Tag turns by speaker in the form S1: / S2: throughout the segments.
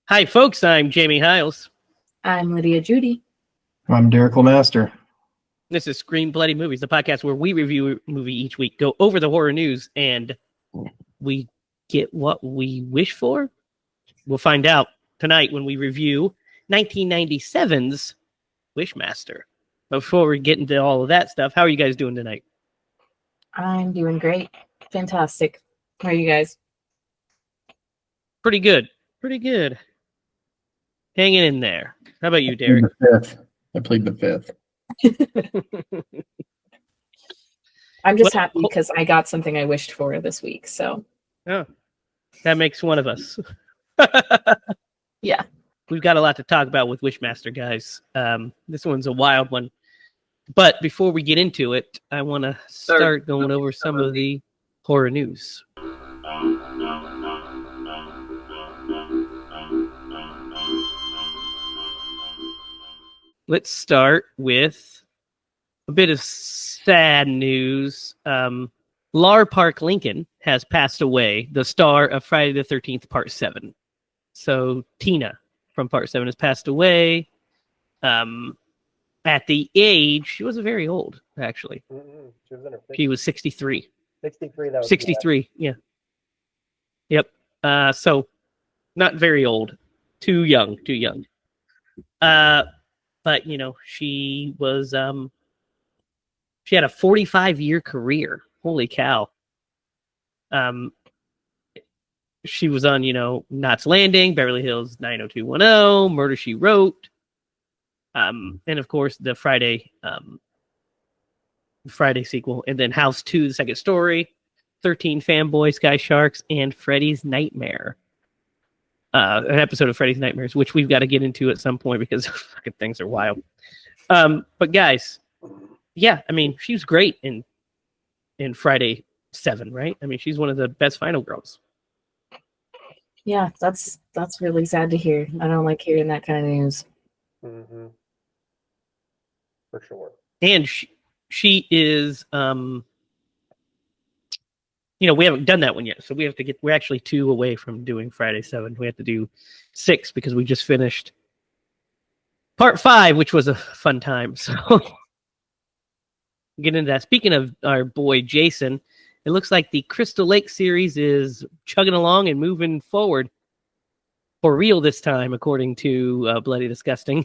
S1: Hi, folks. I'm Jamie Hiles.
S2: I'm Lydia Judy.
S3: I'm Derek Wishmaster.
S1: This is Scream Bloody Movies, the podcast where we review a movie each week, go over the horror news, and we get what we wish for. We'll find out tonight when we review 1997's Wishmaster. Before we get into all of that stuff, how are you guys doing tonight?
S2: I'm doing great. Fantastic. How are you guys?
S1: Pretty good. Pretty good. Hanging in there. How about you, Derek?
S3: I plead the fifth.
S2: I'm just happy because I got something I wished for this week. So,
S1: oh, that makes one of us.
S2: Yeah.
S1: We've got a lot to talk about with Wishmaster, guys. This one's a wild one. But before we get into it, I want to start going over some of the horror news. Let's start with a bit of sad news. Lar Park Lincoln has passed away, the star of Friday the 13th, Part 7. So Tina from Part 7 has passed away. At the age, she wasn't very old, actually.
S4: She was in her 50s.
S1: She was 63.
S4: 63, that was
S1: 63, yeah. Yep. So not very old. Too young. But, you know, she was, she had a 45-year career. Holy cow. She was on, Knots Landing, Beverly Hills 90210, Murder, She Wrote, and of course the Friday sequel, and then House 2, The Second Story, 13 Fanboy, Sky Sharks, and Freddy's Nightmare. An episode of Freddy's Nightmares, which we've got to get into at some point because fucking things are wild. But guys, yeah, I mean, she was great in Friday 7, right? I mean, she's one of the best final girls.
S2: Yeah, that's really sad to hear. I don't like hearing that kind of news.
S4: Mm-hmm. For sure.
S1: And she is, we haven't done that one yet, so we're actually 2 away from doing Friday 7. We have to do 6 because we just finished Part 5, which was a fun time. So get into that. Speaking of our boy Jason, it looks like the Crystal Lake series is chugging along and moving forward for real this time, according to Bloody Disgusting.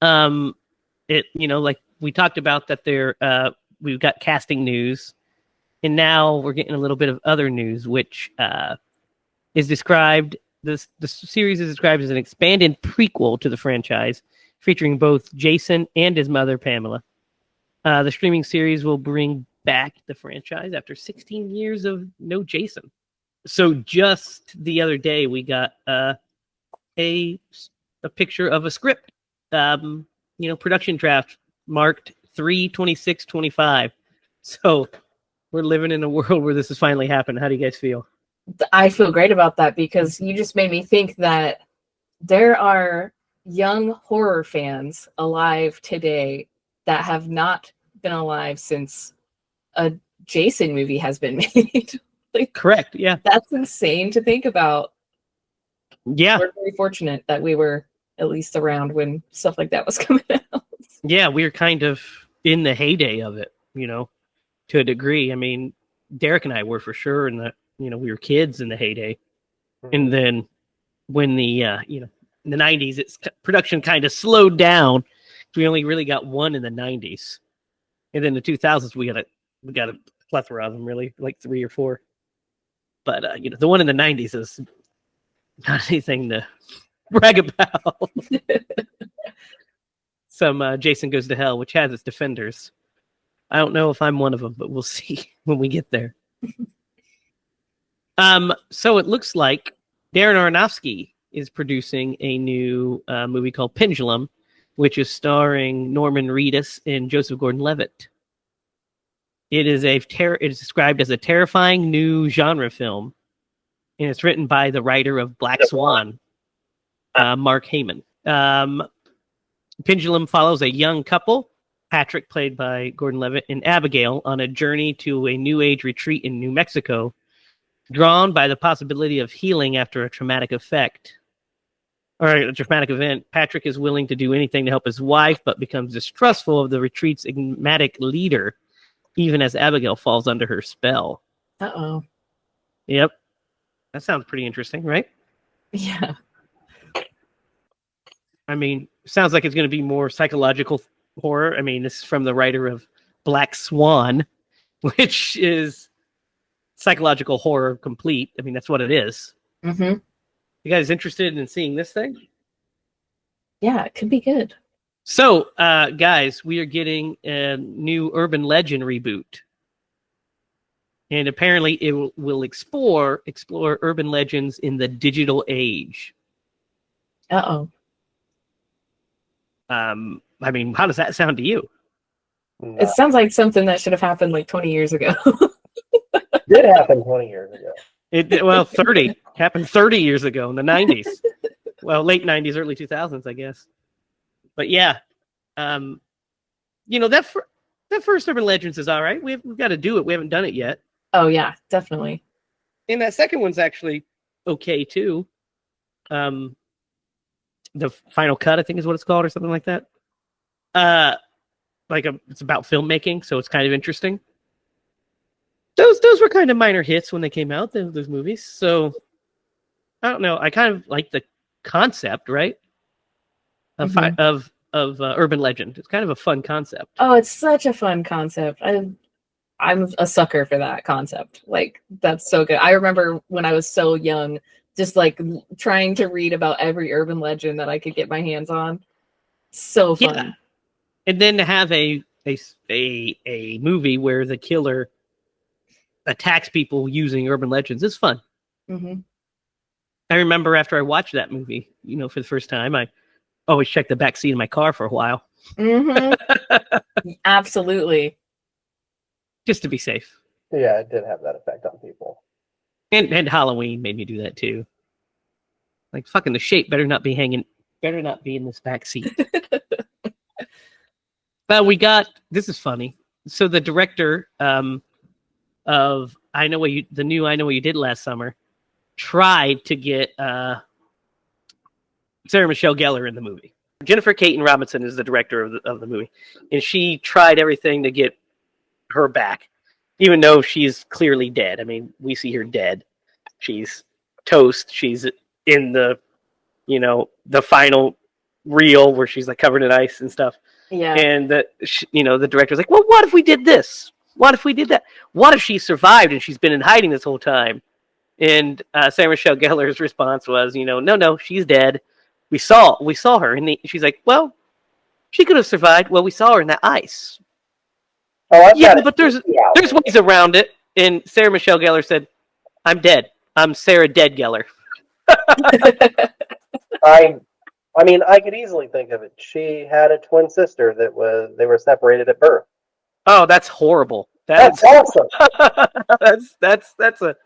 S1: Like we talked about that we've got casting news. And now we're getting a little bit of other news, which is described. The series is described as an expanded prequel to the franchise, featuring both Jason and his mother, Pamela. The streaming series will bring back the franchise after 16 years of no Jason. So just the other day, we got a picture of a script, production draft marked 3/26/25. So we're living in a world where this has finally happened. How do you guys feel?
S2: I feel great about that because you just made me think that there are young horror fans alive today that have not been alive since a Jason movie has been made.
S1: Correct. Yeah.
S2: That's insane to think about.
S1: Yeah.
S2: We're very fortunate that we were at least around when stuff like that was coming out.
S1: Yeah, we were kind of in the heyday of it, to a degree. I mean, Derek and I were for sure in the, we were kids in the heyday. Mm-hmm. And then when the, in the 90s, production kind of slowed down. We only really got one in the 90s. And then the 2000s, we got a plethora of them, really, like 3 or 4. But, the one in the 90s is not anything to brag about. Some Jason Goes to Hell, which has its defenders. I don't know if I'm one of them, but we'll see when we get there. So it looks like Darren Aronofsky is producing a new movie called Pendulum, which is starring Norman Reedus and Joseph Gordon-Levitt. It is described as a terrifying new genre film, and it's written by the writer of Black Swan, Mark Heyman. Pendulum follows a young couple, Patrick, played by Gordon-Levitt, and Abigail, on a journey to a New Age retreat in New Mexico, drawn by the possibility of healing after a traumatic effect. or a dramatic event, Patrick is willing to do anything to help his wife, but becomes distrustful of the retreat's enigmatic leader, even as Abigail falls under her spell.
S2: Uh-oh.
S1: Yep. That sounds pretty interesting, right?
S2: Yeah.
S1: I mean, sounds like it's going to be more psychological horror. I mean, this is from the writer of Black Swan, which is psychological horror complete. I mean, that's what it is.
S2: Mm-hmm.
S1: You guys interested in seeing this thing?
S2: Yeah, it could be good.
S1: So, guys, we are getting a new urban legend reboot. And apparently it will explore urban legends in the digital age.
S2: Uh-oh.
S1: I mean, how does that sound to you?
S2: It sounds like something that should have happened like 20 years ago.
S4: Did happen 20 years ago.
S1: Well, 30. Happened 30 years ago in the 90s. Well, late 90s, early 2000s, I guess. But yeah, that first Urban Legends is all right. We've got to do it. We haven't done it yet.
S2: Oh, yeah, definitely.
S1: And that second one's actually okay, too. The Final Cut, I think is what it's called, or something like that. It's about filmmaking, so it's kind of interesting. Those were kind of minor hits when they came out, those movies. So I don't know. I kind of like the concept, right? Of urban legend. It's kind of a fun concept.
S2: Oh, it's such a fun concept. I'm a sucker for that concept. Like, that's so good. I remember when I was so young, just like trying to read about every urban legend that I could get my hands on. So fun.
S1: Yeah. And then to have a movie where the killer attacks people using urban legends is fun.
S2: Mm-hmm.
S1: I remember after I watched that movie, for the first time, I always checked the back seat of my car for a while.
S2: Mm-hmm. Absolutely.
S1: Just to be safe.
S4: Yeah, it did have that effect on people.
S1: And Halloween made me do that too. Like, fucking the shape better not be in this back seat. But this is funny. So the director of the new I Know What You Did Last Summer tried to get Sarah Michelle Gellar in the movie. Jennifer Caton Robinson is the director of the movie, and she tried everything to get her back, even though she's clearly dead. I mean, we see her dead. She's toast. She's in the final reel where she's like covered in ice and stuff.
S2: Yeah.
S1: And the director's like, well, what if we did this? What if we did that? What if she survived and she's been in hiding this whole time? And Sarah Michelle Gellar's response was, no, she's dead. We saw her, and she's like, well, she could have survived. Well, we saw her in that ice.
S4: Oh,
S1: yeah, but there's ways around it. And Sarah Michelle Gellar said, I'm dead. I'm Sarah Dead Gellar.
S4: I mean, I could easily think of it. She had a twin sister they were separated at birth.
S1: Oh, that's horrible.
S4: That's awesome.
S1: that's a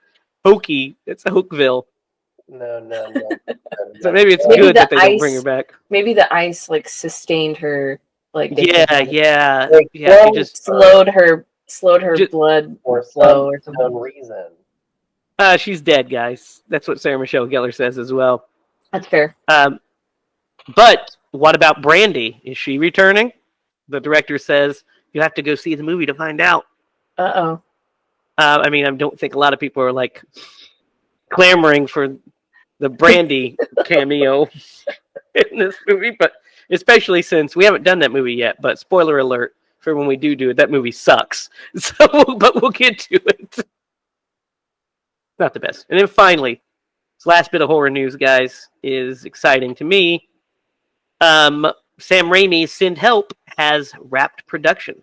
S1: hokey. It's a Hookville.
S4: No.
S1: So maybe it's good that they don't bring her back.
S2: Maybe the ice sustained her.
S1: Yeah.
S4: Like,
S1: She just
S2: slowed her blood
S4: for
S2: flow or
S4: some
S2: something.
S4: reason.
S1: She's dead, guys. That's what Sarah Michelle Gellar says as well.
S2: That's fair.
S1: But what about Brandy? Is she returning? The director says you have to go see the movie to find out.
S2: Uh-oh.
S1: I mean, I don't think a lot of people are clamoring for the Brandy cameo in this movie, but especially since we haven't done that movie yet. But spoiler alert for when we do it, that movie sucks. But we'll get to it. Not the best. And then finally, this last bit of horror news, guys, is exciting to me. Sam Raimi's Send Help has wrapped production.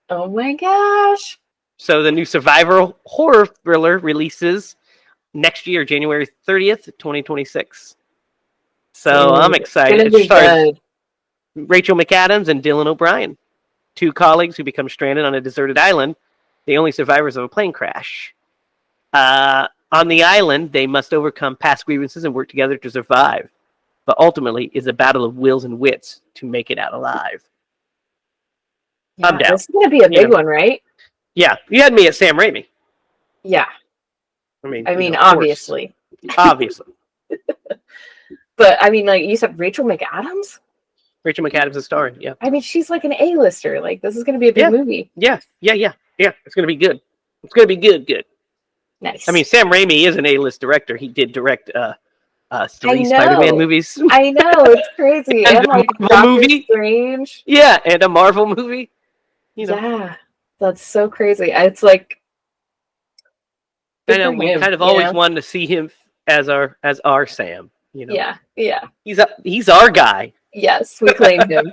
S2: Oh my gosh.
S1: So the new survival horror thriller releases next year, January 30th, 2026. So I'm excited. It stars Rachel McAdams and Dylan O'Brien, two colleagues who become stranded on a deserted island, the only survivors of a plane crash. On the island, they must overcome past grievances and work together to survive. But ultimately, it's a battle of wills and wits to make it out alive.
S2: Yeah,
S1: I'm down.
S2: This is going to be a big one, right?
S1: Yeah, you had me at Sam Raimi.
S2: Yeah.
S1: I mean,
S2: obviously.
S1: Obviously.
S2: But I mean, like you said, Rachel McAdams.
S1: Rachel McAdams is starring. Yeah.
S2: I mean, she's like an A-lister. Like this is going to be a big movie.
S1: Yeah. It's gonna be good. It's gonna be good.
S2: Nice.
S1: I mean, Sam Raimi is an A-list director. He did direct 3
S2: know.
S1: Spider-Man movies.
S2: I know, it's crazy.
S1: And
S2: And
S1: a
S2: like
S1: Marvel
S2: Doctor
S1: movie.
S2: Strange.
S1: Yeah, and a Marvel movie. You know.
S2: Yeah, that's so crazy. It's like
S1: I know we kind of always wanted to see him as our Sam. You know.
S2: Yeah.
S1: He's our guy.
S2: Yes, we claimed him.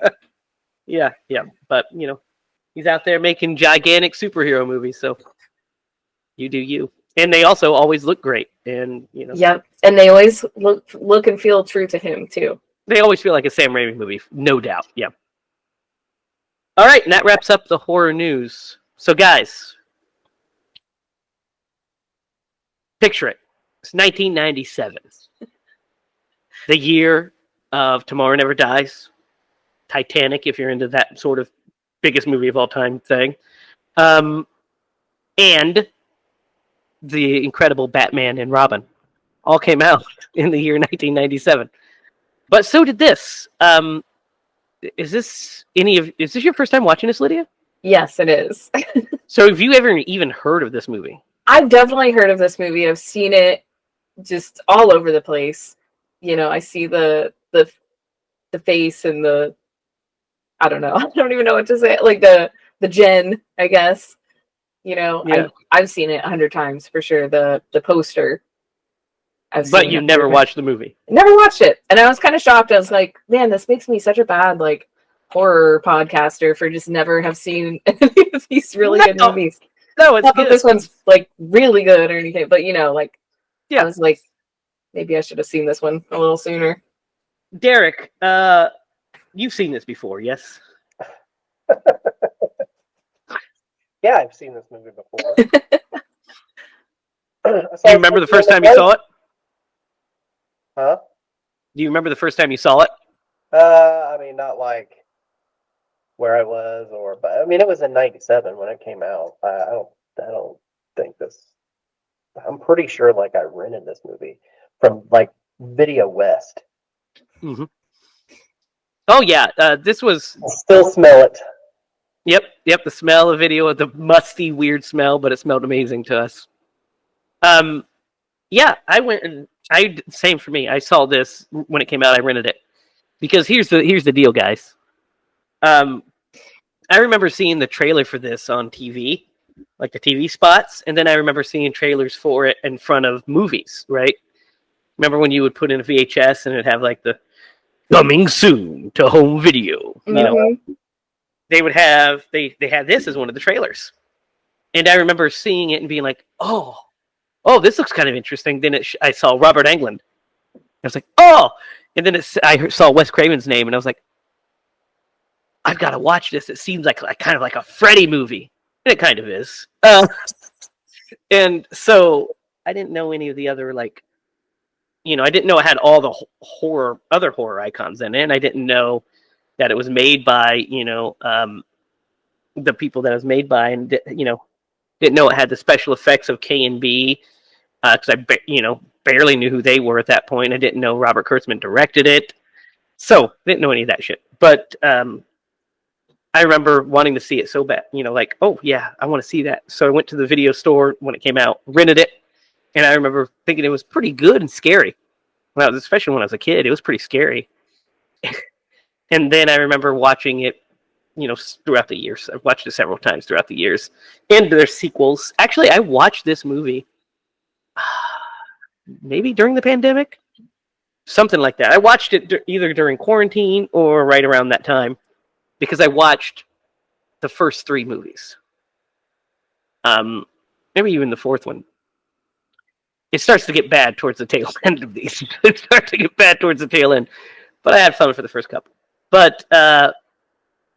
S1: Yeah. But he's out there making gigantic superhero movies. So you do you. And they also always look great. And
S2: Yep, and they always look and feel true to him too.
S1: They always feel like a Sam Raimi movie, no doubt. Yeah. All right, and that wraps up the horror news. So, guys, picture it. It's 1997. The year of Tomorrow Never Dies. Titanic, if you're into that sort of biggest movie of all time thing. And the incredible Batman and Robin all came out in the year 1997. But so did this. Is this your first time watching this, Lydia?
S2: Yes, it is.
S1: So have you ever even heard of this movie?
S2: I've definitely heard of this movie. I've seen it just all over the place. I see the face and I don't know. I don't even know what to say. Like the Jen, I guess.
S1: Yeah.
S2: I've seen it 100 times for sure. The poster.
S1: But you never watched the movie.
S2: Never watched it, and I was kind of shocked. I was like, "Man, this makes me such a bad horror podcaster for just never have seen any of these really good movies."
S1: No, it's
S2: not
S1: good.
S2: that this one's really good or anything, but I was like, maybe I should have seen this one a little sooner.
S1: Derek, you've seen this before, yes?
S4: Yeah, I've seen this movie before.
S1: Do you remember the first time you saw it?
S4: Huh?
S1: Do you remember the first time you saw it?
S4: I mean, not like where I was, but I mean, it was in '97 when it came out. I don't think this. I'm pretty sure I rented this movie from Video West.
S1: Mm-hmm. Oh yeah, this was.
S4: I still smell it.
S1: Yep. The smell of video, the musty, weird smell, but it smelled amazing to us. Yeah, I went and same for me. I saw this when it came out. I rented it because here's the deal, guys. I remember seeing the trailer for this on TV, like the TV spots, and then I remember seeing trailers for it in front of movies. Right? Remember when you would put in a VHS and it'd have the coming soon to home video?
S2: Mm-hmm.
S1: They would have they had this as one of the trailers, and I remember seeing it and being like, oh, this looks kind of interesting. Then I saw Robert Englund. I was like, oh, and then I saw Wes Craven's name, and I was like, I've got to watch this. It seems like kind of like a Freddy movie, and it kind of is. And so I didn't know any of the other I didn't know it had all the other horror icons in it, and I didn't know that it was made by the people that it was made by, and didn't know it had the special effects of K&B because I barely knew who they were at that point. I didn't know Robert Kurtzman directed it, so didn't know any of that shit. But I remember wanting to see it so bad, oh yeah, I want to see that. So I went to the video store when it came out, rented it, and I remember thinking it was pretty good and scary. Well, especially when I was a kid, it was pretty scary. And then I remember watching it, throughout the years. I've watched it several times throughout the years. And there's sequels. Actually, I watched this movie maybe during the pandemic. Something like that. I watched it either during quarantine or right around that time because I watched the first 3 movies. Maybe even the 4th one. It starts to get bad towards the tail end of these. It starts to get bad towards the tail end. But I had fun for the first couple. But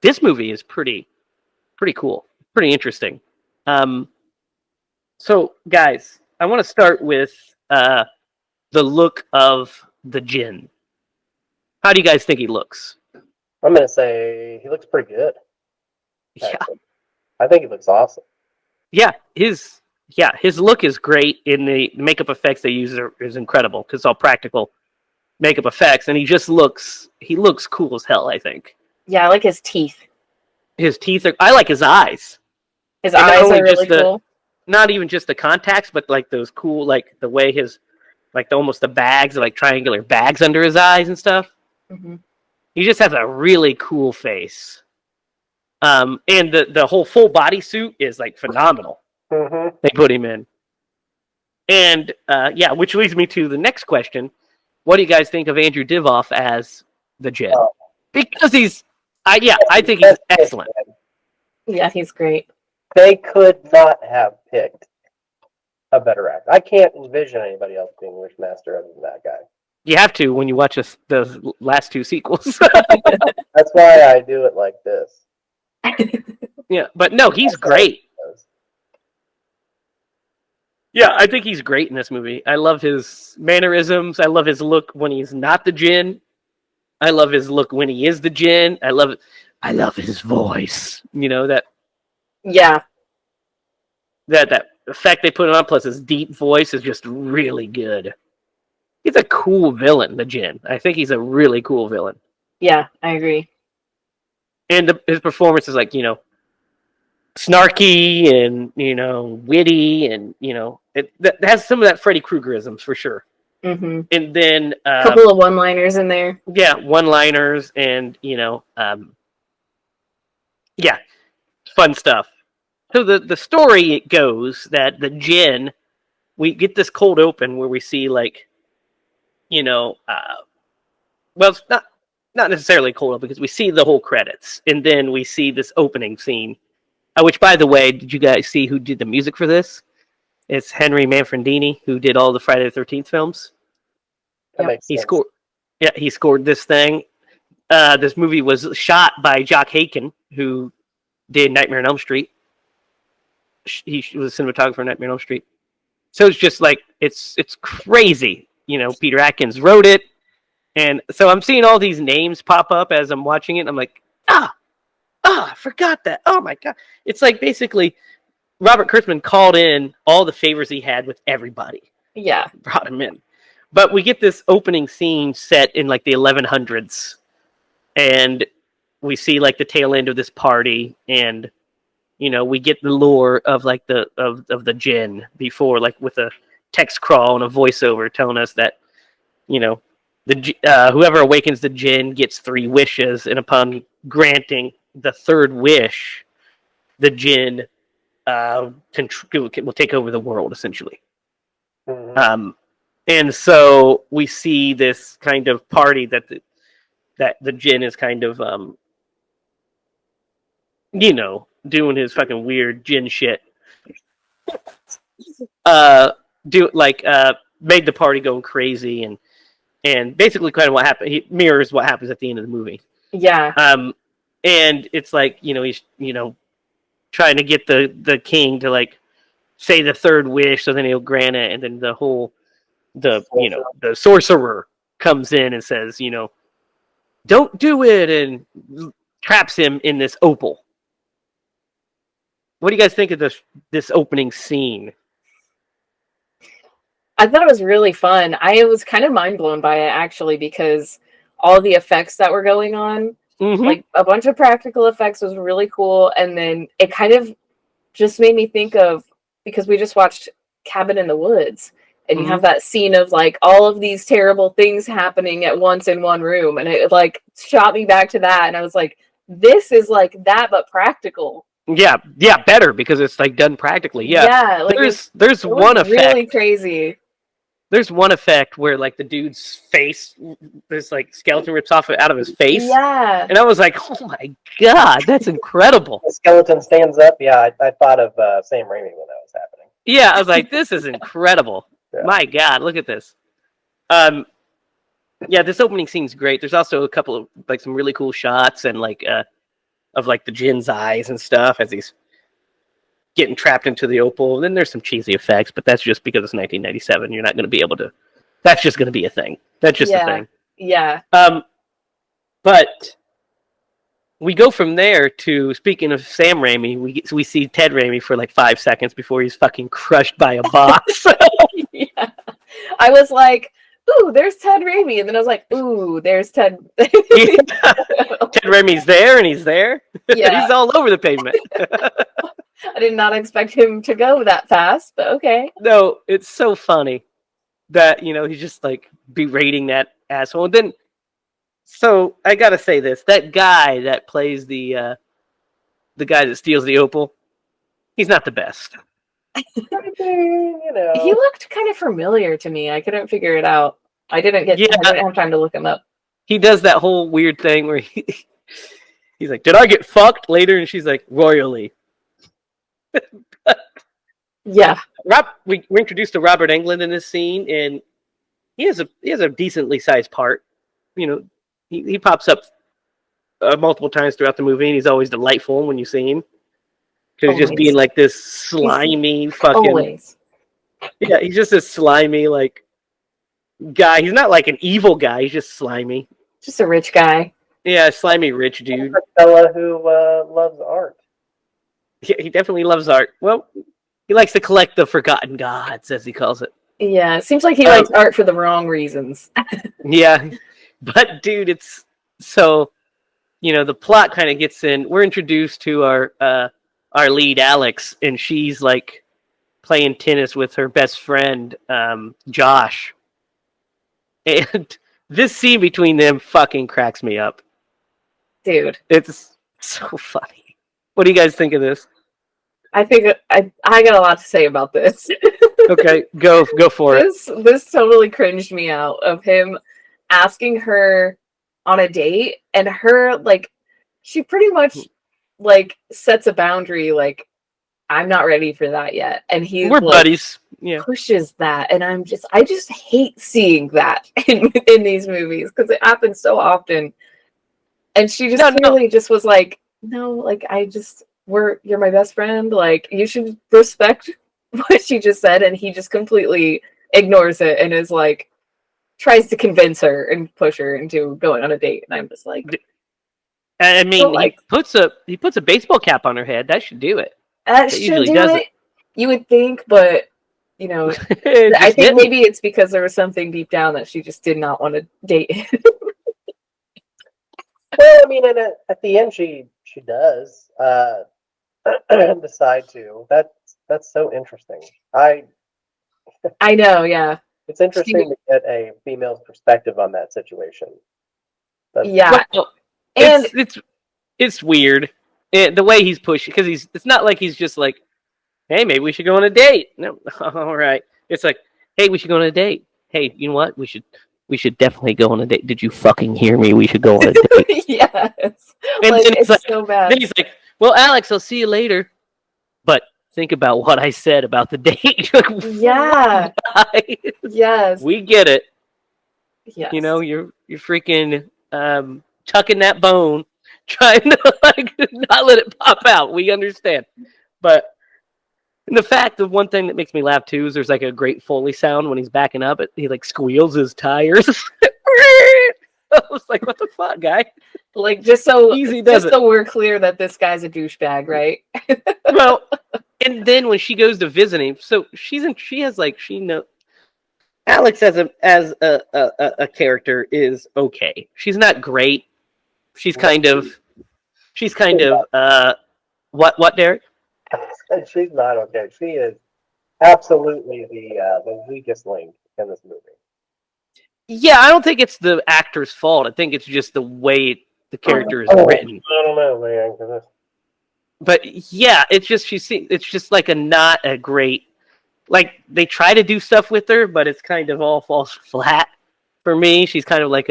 S1: this movie is pretty cool, pretty interesting. So, guys, I want to start with the look of the Djinn. How do you guys think he looks?
S4: I'm gonna say he looks pretty good.
S1: Yeah,
S4: I think he looks awesome.
S1: Yeah, his look is great. In the makeup effects they use is incredible because it's all practical. makeup effects, and he looks cool as hell, I think.
S2: Yeah, I like his teeth.
S1: His teeth I like his eyes.
S2: His
S1: And not
S2: eyes
S1: only
S2: are really
S1: just
S2: cool.
S1: not even just the contacts, but like those cool, like the way almost the bags, like triangular bags under his eyes and stuff.
S2: Hmm.
S1: He just has a really cool face. And the whole full body suit is like phenomenal.
S4: Mm-hmm.
S1: They put him in. And which leads me to the next question. What do you guys think of Andrew Divoff as the Jin?
S4: Oh.
S1: Because I think he's excellent.
S2: Yeah, he's great.
S4: They could not have picked a better actor. I can't envision anybody else being Wishmaster other than that guy.
S1: You have to when you watch the last two sequels.
S4: That's why I do it like this.
S1: Yeah, but no, he's great. Yeah, I think he's great in this movie. I love his mannerisms. I love his look when he's not the Jin. I love his look when he is the Jin. I love his voice. You know, that
S2: Yeah.
S1: that effect they put on, plus his deep voice is just really good. He's a cool villain, the Jin. I think he's a really cool villain.
S2: Yeah, I agree.
S1: And his performance is like, snarky and, witty, and, it has some of that Freddy Kruegerisms for sure.
S2: Mm-hmm.
S1: And then
S2: A couple of one-liners in there.
S1: Yeah, one-liners and, fun stuff. So the story goes that the Jin, we get this cold open where we see like, well, it's not necessarily cold open because we see the whole credits, and then we see this opening scene. Which, by the way, did you guys see who did the music for this? It's Henry Manfredini, who did all the Friday the 13th films.
S4: That makes sense.
S1: He scored this thing. This movie was shot by Jock Haken, who did Nightmare on Elm Street. He was a cinematographer on Nightmare on Elm Street. So it's just like, it's crazy. Peter Atkins wrote it. And so I'm seeing all these names pop up as I'm watching it. And I'm like, I forgot that. Oh my God. It's like basically Robert Kurtzman called in all the favors he had with everybody.
S2: Yeah.
S1: Brought him in. But we get this opening scene set in like the 1100s. And we see like the tail end of this party. And, we get the lore of like of the Jin before, like with a text crawl and a voiceover telling us that, whoever awakens the Jin gets 3 wishes. And upon granting the 3rd wish, the Jin will take over the world, essentially.
S4: Mm-hmm.
S1: And so we see this kind of party that the Jin is kind of, doing his fucking weird Jin shit. Made the party go crazy, and basically kind of what happened. He mirrors what happens at the end of the movie.
S2: Yeah.
S1: And it's like, he's, trying to get the king to like say the 3rd wish, so then he'll grant it, and then the sorcerer comes in and says, don't do it, and traps him in this opal. What do you guys think of this opening scene?
S2: I thought it was really fun. I was kind of mind blown by it, actually, because all the effects that were going on,
S1: Mm-hmm.
S2: like a bunch of practical effects, was really cool. And then it kind of just made me think of, because we just watched Cabin in the Woods, and you have that scene of like all of these terrible things happening at once in one room. And it like shot me back to that. And I was like, this is like that, but practical.
S1: Yeah, better because it's like done practically. Yeah,
S2: like
S1: there's one effect.
S2: Really crazy.
S1: There's one effect where like the dude's face, this like skeleton rips off out of his face.
S2: Yeah.
S1: And I was like, oh my God, that's incredible.
S4: The skeleton stands up. Yeah, I thought of Sam Raimi when that was happening.
S1: Yeah, I was like, this is incredible.
S4: Yeah.
S1: My God, look at this. This opening scene's great. There's also a couple of like some really cool shots and like of like the Jin's eyes and stuff as he's getting trapped into the opal. And then there's some cheesy effects, but that's just because it's 1997. You're not going to be able to. That's just going to be a thing. That's just a thing.
S2: Yeah.
S1: But we go from there to, speaking of Sam Raimi, we see Ted Raimi for like 5 seconds before he's fucking crushed by a box.
S2: Yeah. I was like, ooh, there's Ted Raimi. And then I was like, ooh, there's Ted.
S1: Ted Raimi's there and he's there.
S2: Yeah.
S1: He's all over the pavement.
S2: I did not expect him to go that fast, but okay.
S1: No, it's so funny that, he's just like berating that asshole. And then, so I gotta say this, that guy that plays the guy that steals the opal, he's not the best.
S2: He looked kind of familiar to me. I couldn't figure it out. I didn't have time to look him up.
S1: He does that whole weird thing where he's like, did I get fucked later? And she's like, royally.
S2: Yeah.
S1: We're introduced to Robert Englund in this scene, and he has a decently sized part. He pops up multiple times throughout the movie, and he's always delightful when you see him. Because he's just being like this slimy fucking...
S2: Always.
S1: Yeah, he's just this slimy, like, guy. He's not like an evil guy, he's just slimy.
S2: Just a rich guy.
S1: Yeah, slimy rich dude.
S4: A fella who loves art.
S1: Yeah, he definitely loves art. Well, he likes to collect the forgotten gods, as he calls it.
S2: Yeah, it seems like he likes art for the wrong reasons.
S1: Yeah, but dude, it's so, the plot kind of gets in. We're introduced to our lead, Alex, and she's like playing tennis with her best friend, Josh. And this scene between them fucking cracks me up.
S2: Dude.
S1: It's so funny. What do you guys think of this?
S2: I think I got a lot to say about this.
S1: Okay, go for it.
S2: This totally cringed me out of him asking her on a date, and her, like, she pretty much like sets a boundary, like, I'm not ready for that yet. And we're like,
S1: buddies. Yeah.
S2: Pushes that, and I just hate seeing that in these movies because it happens so often. And she just just was like, no, like, you're my best friend. Like, you should respect what she just said. And he just completely ignores it and is like, tries to convince her and push her into going on a date. And I'm just like,
S1: I mean, so, like, he puts a baseball cap on her head. That should do it.
S2: That should do it. You would think, but I think maybe it's because there was something deep down that she just did not want to date.
S4: Well, I mean, at the end, she does decide to. That's so interesting. I
S2: know, yeah.
S4: It's interesting to get a female's perspective on that situation.
S2: Yeah,
S1: well, and it's weird the way he's pushing, because it's not like he's just like, hey, maybe we should go on a date. No, all right. It's like, hey, we should go on a date. Hey, you know what? We should definitely go on a date. Did you fucking hear me? We should go on a date.
S2: Yes.
S1: And
S2: like,
S1: it's like,
S2: so bad.
S1: Then he's like, well, Alex, I'll see you later. But think about what I said about the date.
S2: Yeah. Yes.
S1: We get it.
S2: Yes.
S1: You're freaking tucking that bone, trying to like not let it pop out. We understand. But the fact of one thing that makes me laugh too is there's like a great Foley sound when he's backing up. He like squeals his tires. I was like, what the fuck, guy?
S2: Like, just so we're clear that this guy's a douchebag, right?
S1: Well, and then when she goes to visit him, so Alex as a character is okay. She's not great. She's kind of what, Derek?
S4: She's not okay. She is absolutely the weakest link in this movie.
S1: Yeah, I don't think it's the actor's fault. I think it's just the way the character is written.
S4: I don't know, man.
S1: But yeah, it's just like not a great, like, they try to do stuff with her, but it's kind of all falls flat for me. She's kind of like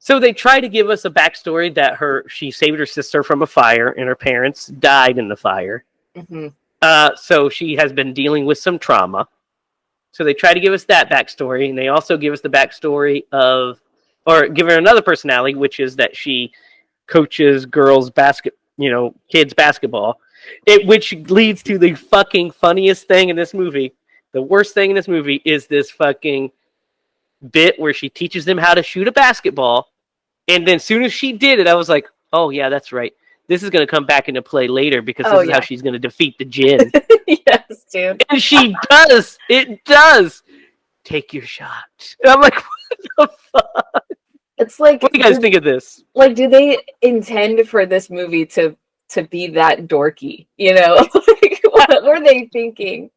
S1: so they try to give us a backstory that she saved her sister from a fire and her parents died in the fire.
S2: Mm-hmm.
S1: So she has been dealing with some trauma. So they try to give us that backstory, and they also give us the backstory or give her another personality, which is that she coaches kids basketball, which leads to the fucking funniest thing in this movie. The worst thing in this movie is this fucking bit where she teaches them how to shoot a basketball, and then as soon as she did it, I was like, oh yeah, that's right. This is going to come back into play later because this is how she's going to defeat the djinn.
S2: Yes, dude.
S1: And she does. It does. take your shot. And I'm like, what the fuck?
S2: It's like,
S1: What do you guys think of this?
S2: like, do they intend for this movie to be that dorky? You know, like, what were they thinking?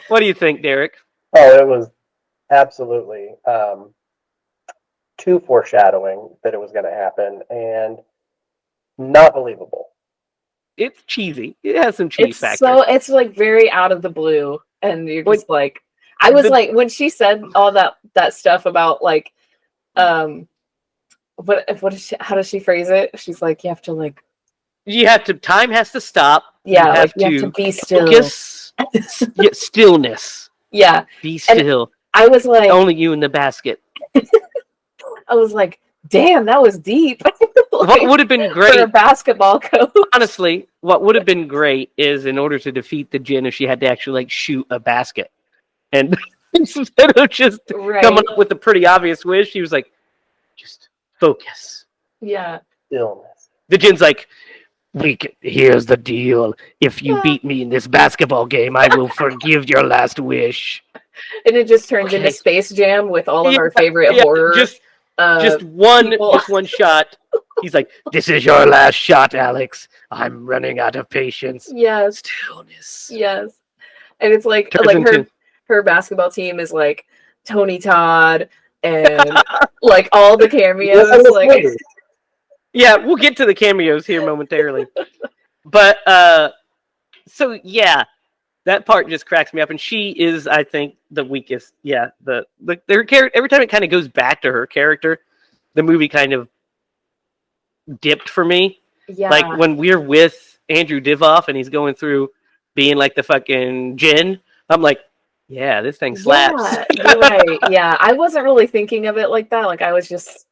S1: What do you think, Derek?
S4: Oh, it was absolutely too foreshadowing that it was going to happen, and not believable.
S1: It's cheesy. It has some cheese factor.
S2: So it's like very out of the blue, and you're just like, I was
S1: the-
S2: like, when she said all that stuff about like, what is she, how does she phrase it? She's like, you have to like,
S1: time has to stop.
S2: yeah, like you have to be still.
S1: Focus. Stillness.
S2: Yeah,
S1: Be still.
S2: I was like,
S1: Only you in the basket.
S2: I was like, damn, that was deep.
S1: What
S2: Like,
S1: would have been
S2: for a
S1: great,
S2: basketball coach?
S1: honestly, what would have been great is in order to defeat the djinn, if she had to actually like shoot a basket. And instead of just
S2: Right.
S1: coming up with a pretty obvious wish, she was like, just focus.
S2: Yeah.
S4: Stillness.
S1: The djinn's like, here's the deal. If you beat me in this basketball game, I will forgive your last wish.
S2: And it just turns into
S1: Okay.
S2: Space Jam with all of our favorite horror.
S1: Just one
S2: people.
S1: shot. He's like, this is your last shot, Alex. I'm running out of patience.
S2: Yes.
S1: Stillness.
S2: Yes. And it's like
S1: Turns
S2: like
S1: into-
S2: her basketball team is like Tony Todd and like all the cameos. Like,
S1: Yeah, we'll get to the cameos here momentarily. But so yeah, that part just cracks me up, and she is, I think, the weakest. Yeah, their character. Every time it kind of goes back to her character, the movie kind of dipped for me.
S2: yeah.
S1: Like when we're with Andrew Divoff and he's going through being like the fucking djinn, I'm like, yeah, this thing slaps.
S2: Yeah, you're right. Yeah, I wasn't really thinking of it like that. Like I was just,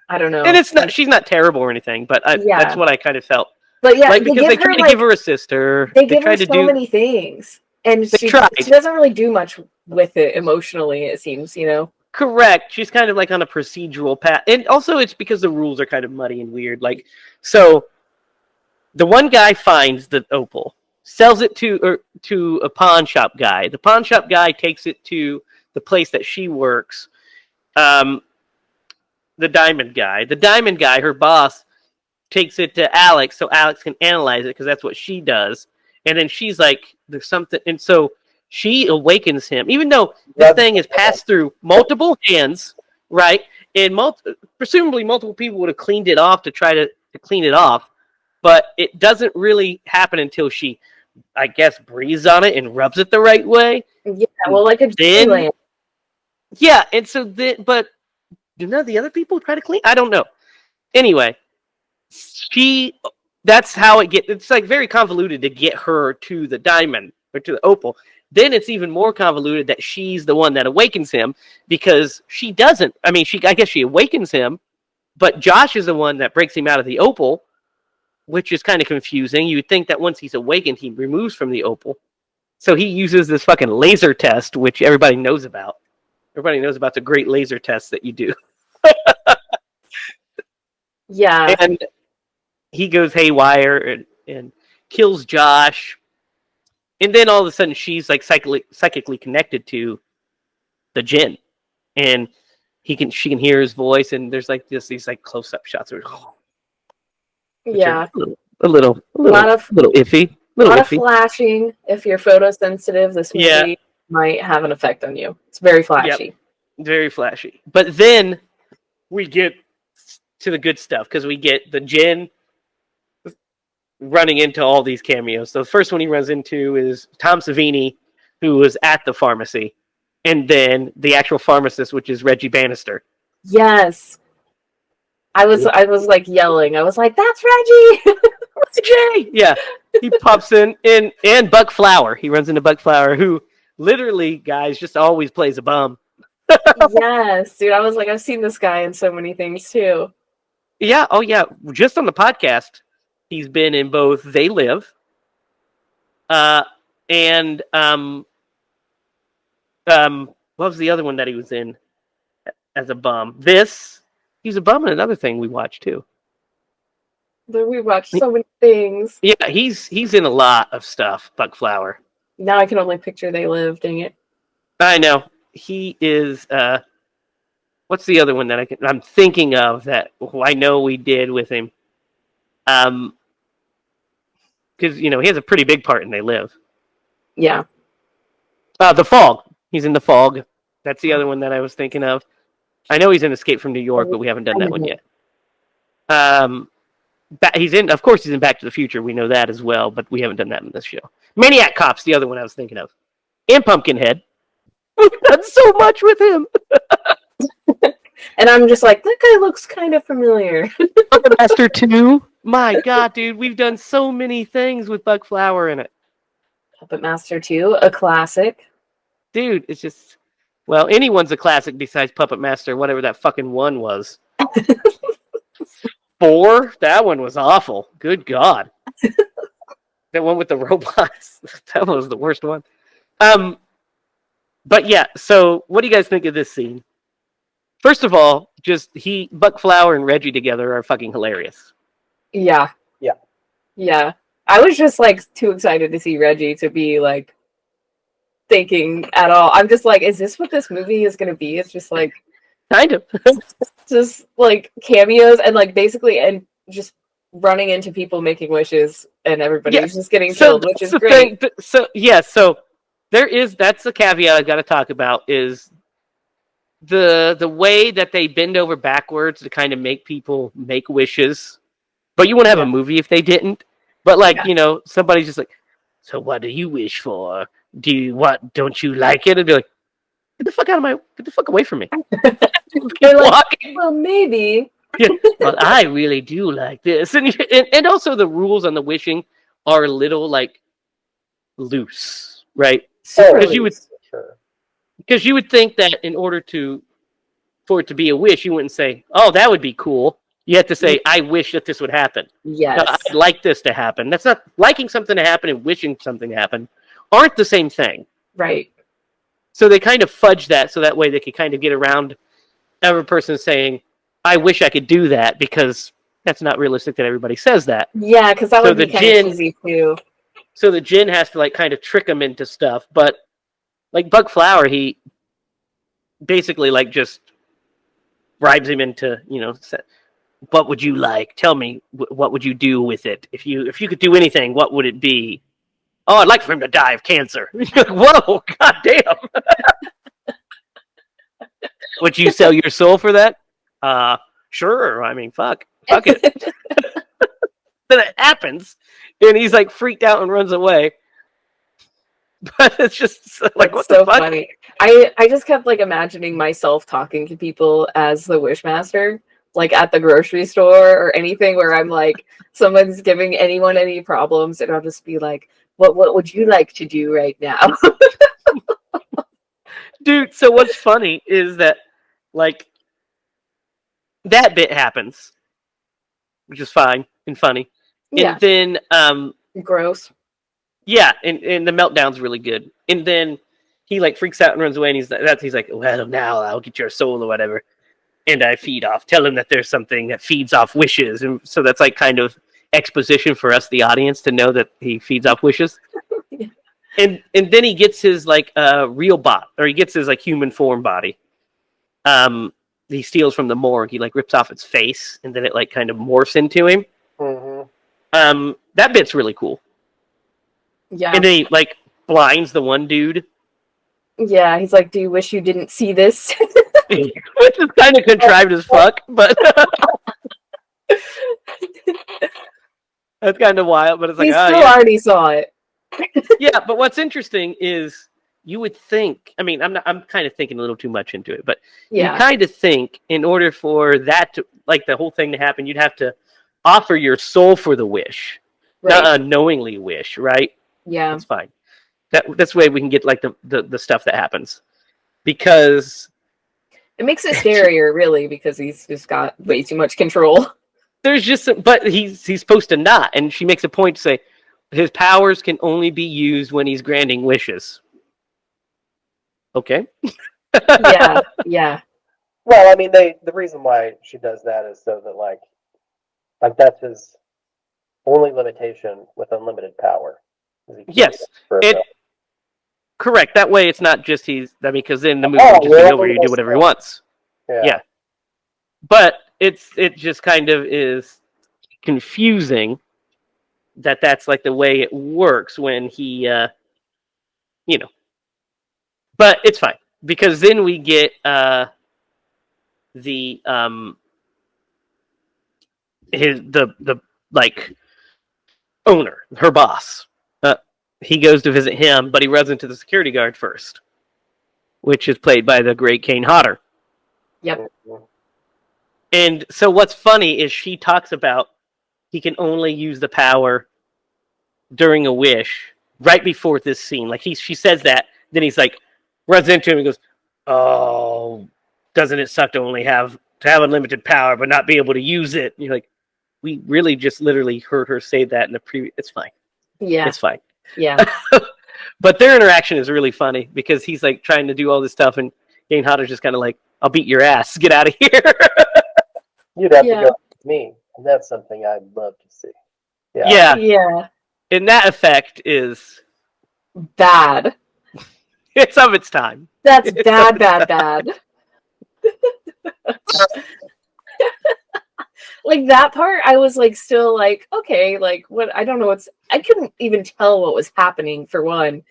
S2: I don't know.
S1: And it's not, she's not terrible or anything, but that's what I kind of felt.
S2: But yeah,
S1: Like, because they tried to give her a sister.
S2: They give her
S1: tried to
S2: so many things, and she doesn't really do much with it emotionally. It seems, you know.
S1: Correct. She's kind of like on a procedural path, and also it's because the rules are kind of muddy and weird. Like, so the one guy finds the opal, sells it to a pawn shop guy. The pawn shop guy takes it to the place that she works. The diamond guy. The diamond guy, her boss, takes it to Alex so Alex can analyze it because that's what she does. And then she's like, there's something. And so she awakens him, even though this thing has passed through multiple hands, right? And presumably multiple people would have cleaned it off to try to clean it off. But it doesn't really happen until she, I guess, breathes on it and rubs it the right way.
S2: Yeah, well, like a Disneyland.
S1: Yeah, and so then, but do none of the other people try to clean? I don't know. Anyway, that's how it's like very convoluted to get her to the diamond or to the opal. Then it's even more convoluted that she's the one that awakens him because she doesn't. I mean, I guess she awakens him, but Josh is the one that breaks him out of the opal, which is kind of confusing. You'd think that once he's awakened, he removes from the opal. So he uses this fucking laser test, which everybody knows about. Everybody knows about the great laser tests that you do.
S2: Yeah.
S1: And he goes haywire and kills Josh. And then all of a sudden she's like psychically connected to the djinn. And she can hear his voice, and there's like these like close-up shots of
S2: yeah.
S1: A little iffy. A lot
S2: of flashing. If you're photosensitive, this movie might have an effect on you. It's very flashy.
S1: Yep. Very flashy. But then we get to the good stuff because we get the djinn running into all these cameos. So the first one he runs into is Tom Savini, who was at the pharmacy, and then the actual pharmacist, which is Reggie Bannister.
S2: Yes. I was like yelling. I was like, "That's Reggie!"
S1: Reggie! Yeah. He pops in and Buck Flower. He runs into Buck Flower, who literally, guys, just always plays a bum.
S2: Yes, dude. I was like, I've seen this guy in so many things too.
S1: Yeah. Oh, yeah. Just on the podcast, he's been in both They Live, and what was the other one that he was in as a bum? He's a bum in another thing we watched too.
S2: We watched so many things.
S1: Yeah, he's in a lot of stuff. Buck Flower.
S2: Now I can only picture They Live. Dang it.
S1: I know. He is what's the other one that I'm thinking of that I know we did with him? Because he has a pretty big part in They Live.
S2: Yeah.
S1: The Fog. He's in The Fog. That's the other one that I was thinking of. I know he's in Escape from New York, but we haven't done that one yet. Of course, he's in Back to the Future. We know that as well, but we haven't done that in this show. Maniac Cop's the other one I was thinking of, and Pumpkinhead. We've done so much with him.
S2: And I'm just like, that guy looks kind of familiar.
S1: Puppet Master 2. My God, dude, we've done so many things with Bug Flower in it.
S2: Puppet Master 2, a classic.
S1: Dude, it's just, well, anyone's a classic besides Puppet Master, whatever that fucking one was. 4? That one was awful. Good God. That one with the robots. That was the worst one. But yeah, so what do you guys think of this scene? First of all, just Buck Flower and Reggie together are fucking hilarious.
S2: Yeah.
S4: Yeah.
S2: Yeah. I was just like too excited to see Reggie to be like thinking at all. I'm just like, is this what this movie is going to be? It's just like
S1: kind of
S2: just like cameos and like basically and just running into people making wishes and everybody's just getting killed, which is great.
S1: So that's the caveat I got to talk about is the way that they bend over backwards to kind of make people make wishes. But you wouldn't have a movie if they didn't. But like, somebody's just like, so what do you wish for? Don't you like it? And be like, get the fuck away from me.
S2: They're like, well, maybe.
S1: Yeah, well, I really do like this. And also the rules on the wishing are a little like loose, right? Because you would think that in order for it to be a wish, you wouldn't say, oh, that would be cool. You have to say, I wish that this would happen.
S2: Yes.
S1: I'd like this to happen. That's not liking something to happen and wishing something to happen aren't the same thing.
S2: Right.
S1: So they kind of fudge that so that way they could kind of get around every person saying, I wish I could do that, because that's not realistic that everybody says that.
S2: Yeah, because that would be kind of cheesy too.
S1: So the djinn has to like kind of trick them into stuff. But like Bug Flower, he basically like just bribes him into, what would you like? Tell me, what would you do with it? If you could do anything, what would it be? Oh, I'd like for him to die of cancer. Whoa, goddamn. Would you sell your soul for that? Sure. I mean, fuck it. Then it happens, and he's like freaked out and runs away. But it's just like, what the fuck?
S2: Funny. I just kept like imagining myself talking to people as the Wishmaster, like at the grocery store or anything where I'm like, someone's giving anyone any problems, and I'll just be like, what would you like to do right now?
S1: Dude, so what's funny is that like that bit happens, which is fine and funny.
S2: Yeah.
S1: And then
S2: gross.
S1: Yeah, and the meltdown's really good. And then he like freaks out and runs away, and he's like, well, now I'll get your soul or whatever. And I tell him that there's something that feeds off wishes. And so that's like kind of exposition for us, the audience, to know that he feeds off wishes. Yeah. And then he gets his like real bot, or he gets his like human form body. He steals from the morgue. He like rips off its face, and then it like kind of morphs into him. Mm-hmm. That bit's really cool.
S2: Yeah.
S1: And then he like blinds the one dude.
S2: Yeah, he's like, do you wish you didn't see this?
S1: Which is kind of contrived as fuck, but that's kind of wild. But it's like,
S2: he still already saw it.
S1: Yeah, but what's interesting is you would think, I mean, I'm kind of thinking a little too much into it, but you kind of think in order for that to, like the whole thing to happen, you'd have to offer your soul for the wish, not unknowingly wish, right?
S2: Yeah,
S1: that's fine. That's the way we can get like the stuff that happens, because
S2: it makes it scarier, really, because he's just got way too much control.
S1: There's just, but he's supposed to not, and she makes a point to say his powers can only be used when he's granting wishes. Okay.
S2: Yeah.
S4: Well, I mean, the reason why she does that is so that like that's his only limitation with unlimited power.
S1: Yes, Correct. That way, it's not just because in the movie,
S4: Oh,
S1: just
S4: yeah,
S1: over, you do whatever he wants. Yeah. But it just kind of is confusing that that's like the way it works when he, But it's fine because then we get the the like owner, her boss. He goes to visit him, but he runs into the security guard first, which is played by the great Kane Hodder.
S2: Yep.
S1: And so what's funny is she talks about he can only use the power during a wish right before this scene. Like she says that, then he's like runs into him and goes, "Oh, doesn't it suck to only have unlimited power but not be able to use it?" And you're like, we really just literally heard her say that in the previous. It's fine.
S2: Yeah.
S1: It's fine.
S2: Yeah.
S1: But their interaction is really funny because he's like trying to do all this stuff and Kane Hodder's just kind of like, "I'll beat your ass. Get out of here."
S4: You'd have to go with me, and that's something I'd love to see.
S1: Yeah.
S2: Yeah.
S1: And that effect is
S2: Bad.
S1: it's of its time.
S2: That's bad. Like that part, I was like still like, okay, like what? I don't know I couldn't even tell what was happening for one.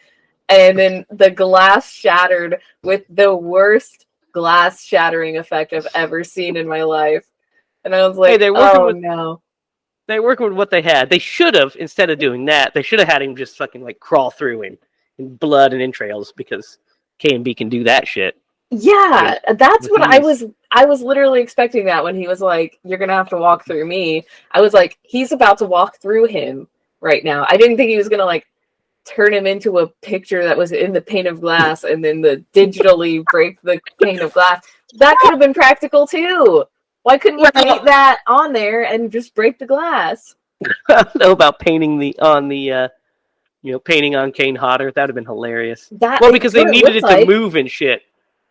S2: And then the glass shattered with the worst glass shattering effect I've ever seen in my life. And I was like, no.
S1: They're working with what they had. They should have, instead of doing that, they should have had him just fucking like crawl through him in blood and entrails because K&B can do that shit.
S2: Yeah, that's what I was literally expecting that when he was like, "You're gonna have to walk through me." I was like, he's about to walk through him right now. I didn't think he was gonna like turn him into a picture that was in the pane of glass and then digitally break the pane of glass. That could have been practical too. Why couldn't you paint that on there and just break the glass?
S1: I don't know about painting painting on Kane Hodder. That would have been hilarious. Because they needed it to move and shit.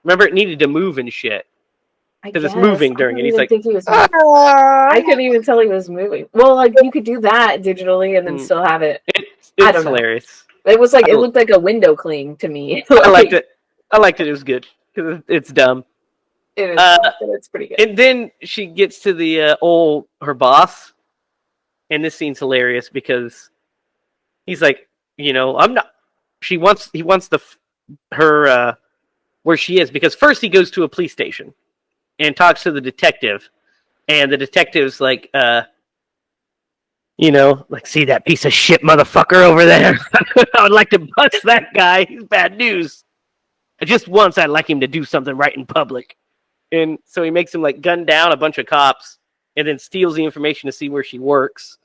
S1: Remember, it needed to move and shit. Because it's moving during it. He's like,
S2: I couldn't even tell he was moving. Well, like you could do that digitally and then still have it.
S1: It's hilarious.
S2: It was like it looked like a window cling to me.
S1: I liked it. It was good because it's dumb.
S2: It is. But it's pretty good.
S1: And then she gets to her boss, and this scene's hilarious because he's like, I'm not. He wants her where she is because first he goes to a police station and talks to the detective, and the detective's like, see that piece of shit motherfucker over there? I would like to bust that guy. He's bad news. Just once, I'd like him to do something right in public. And so he makes him like gun down a bunch of cops and then steals the information to see where she works.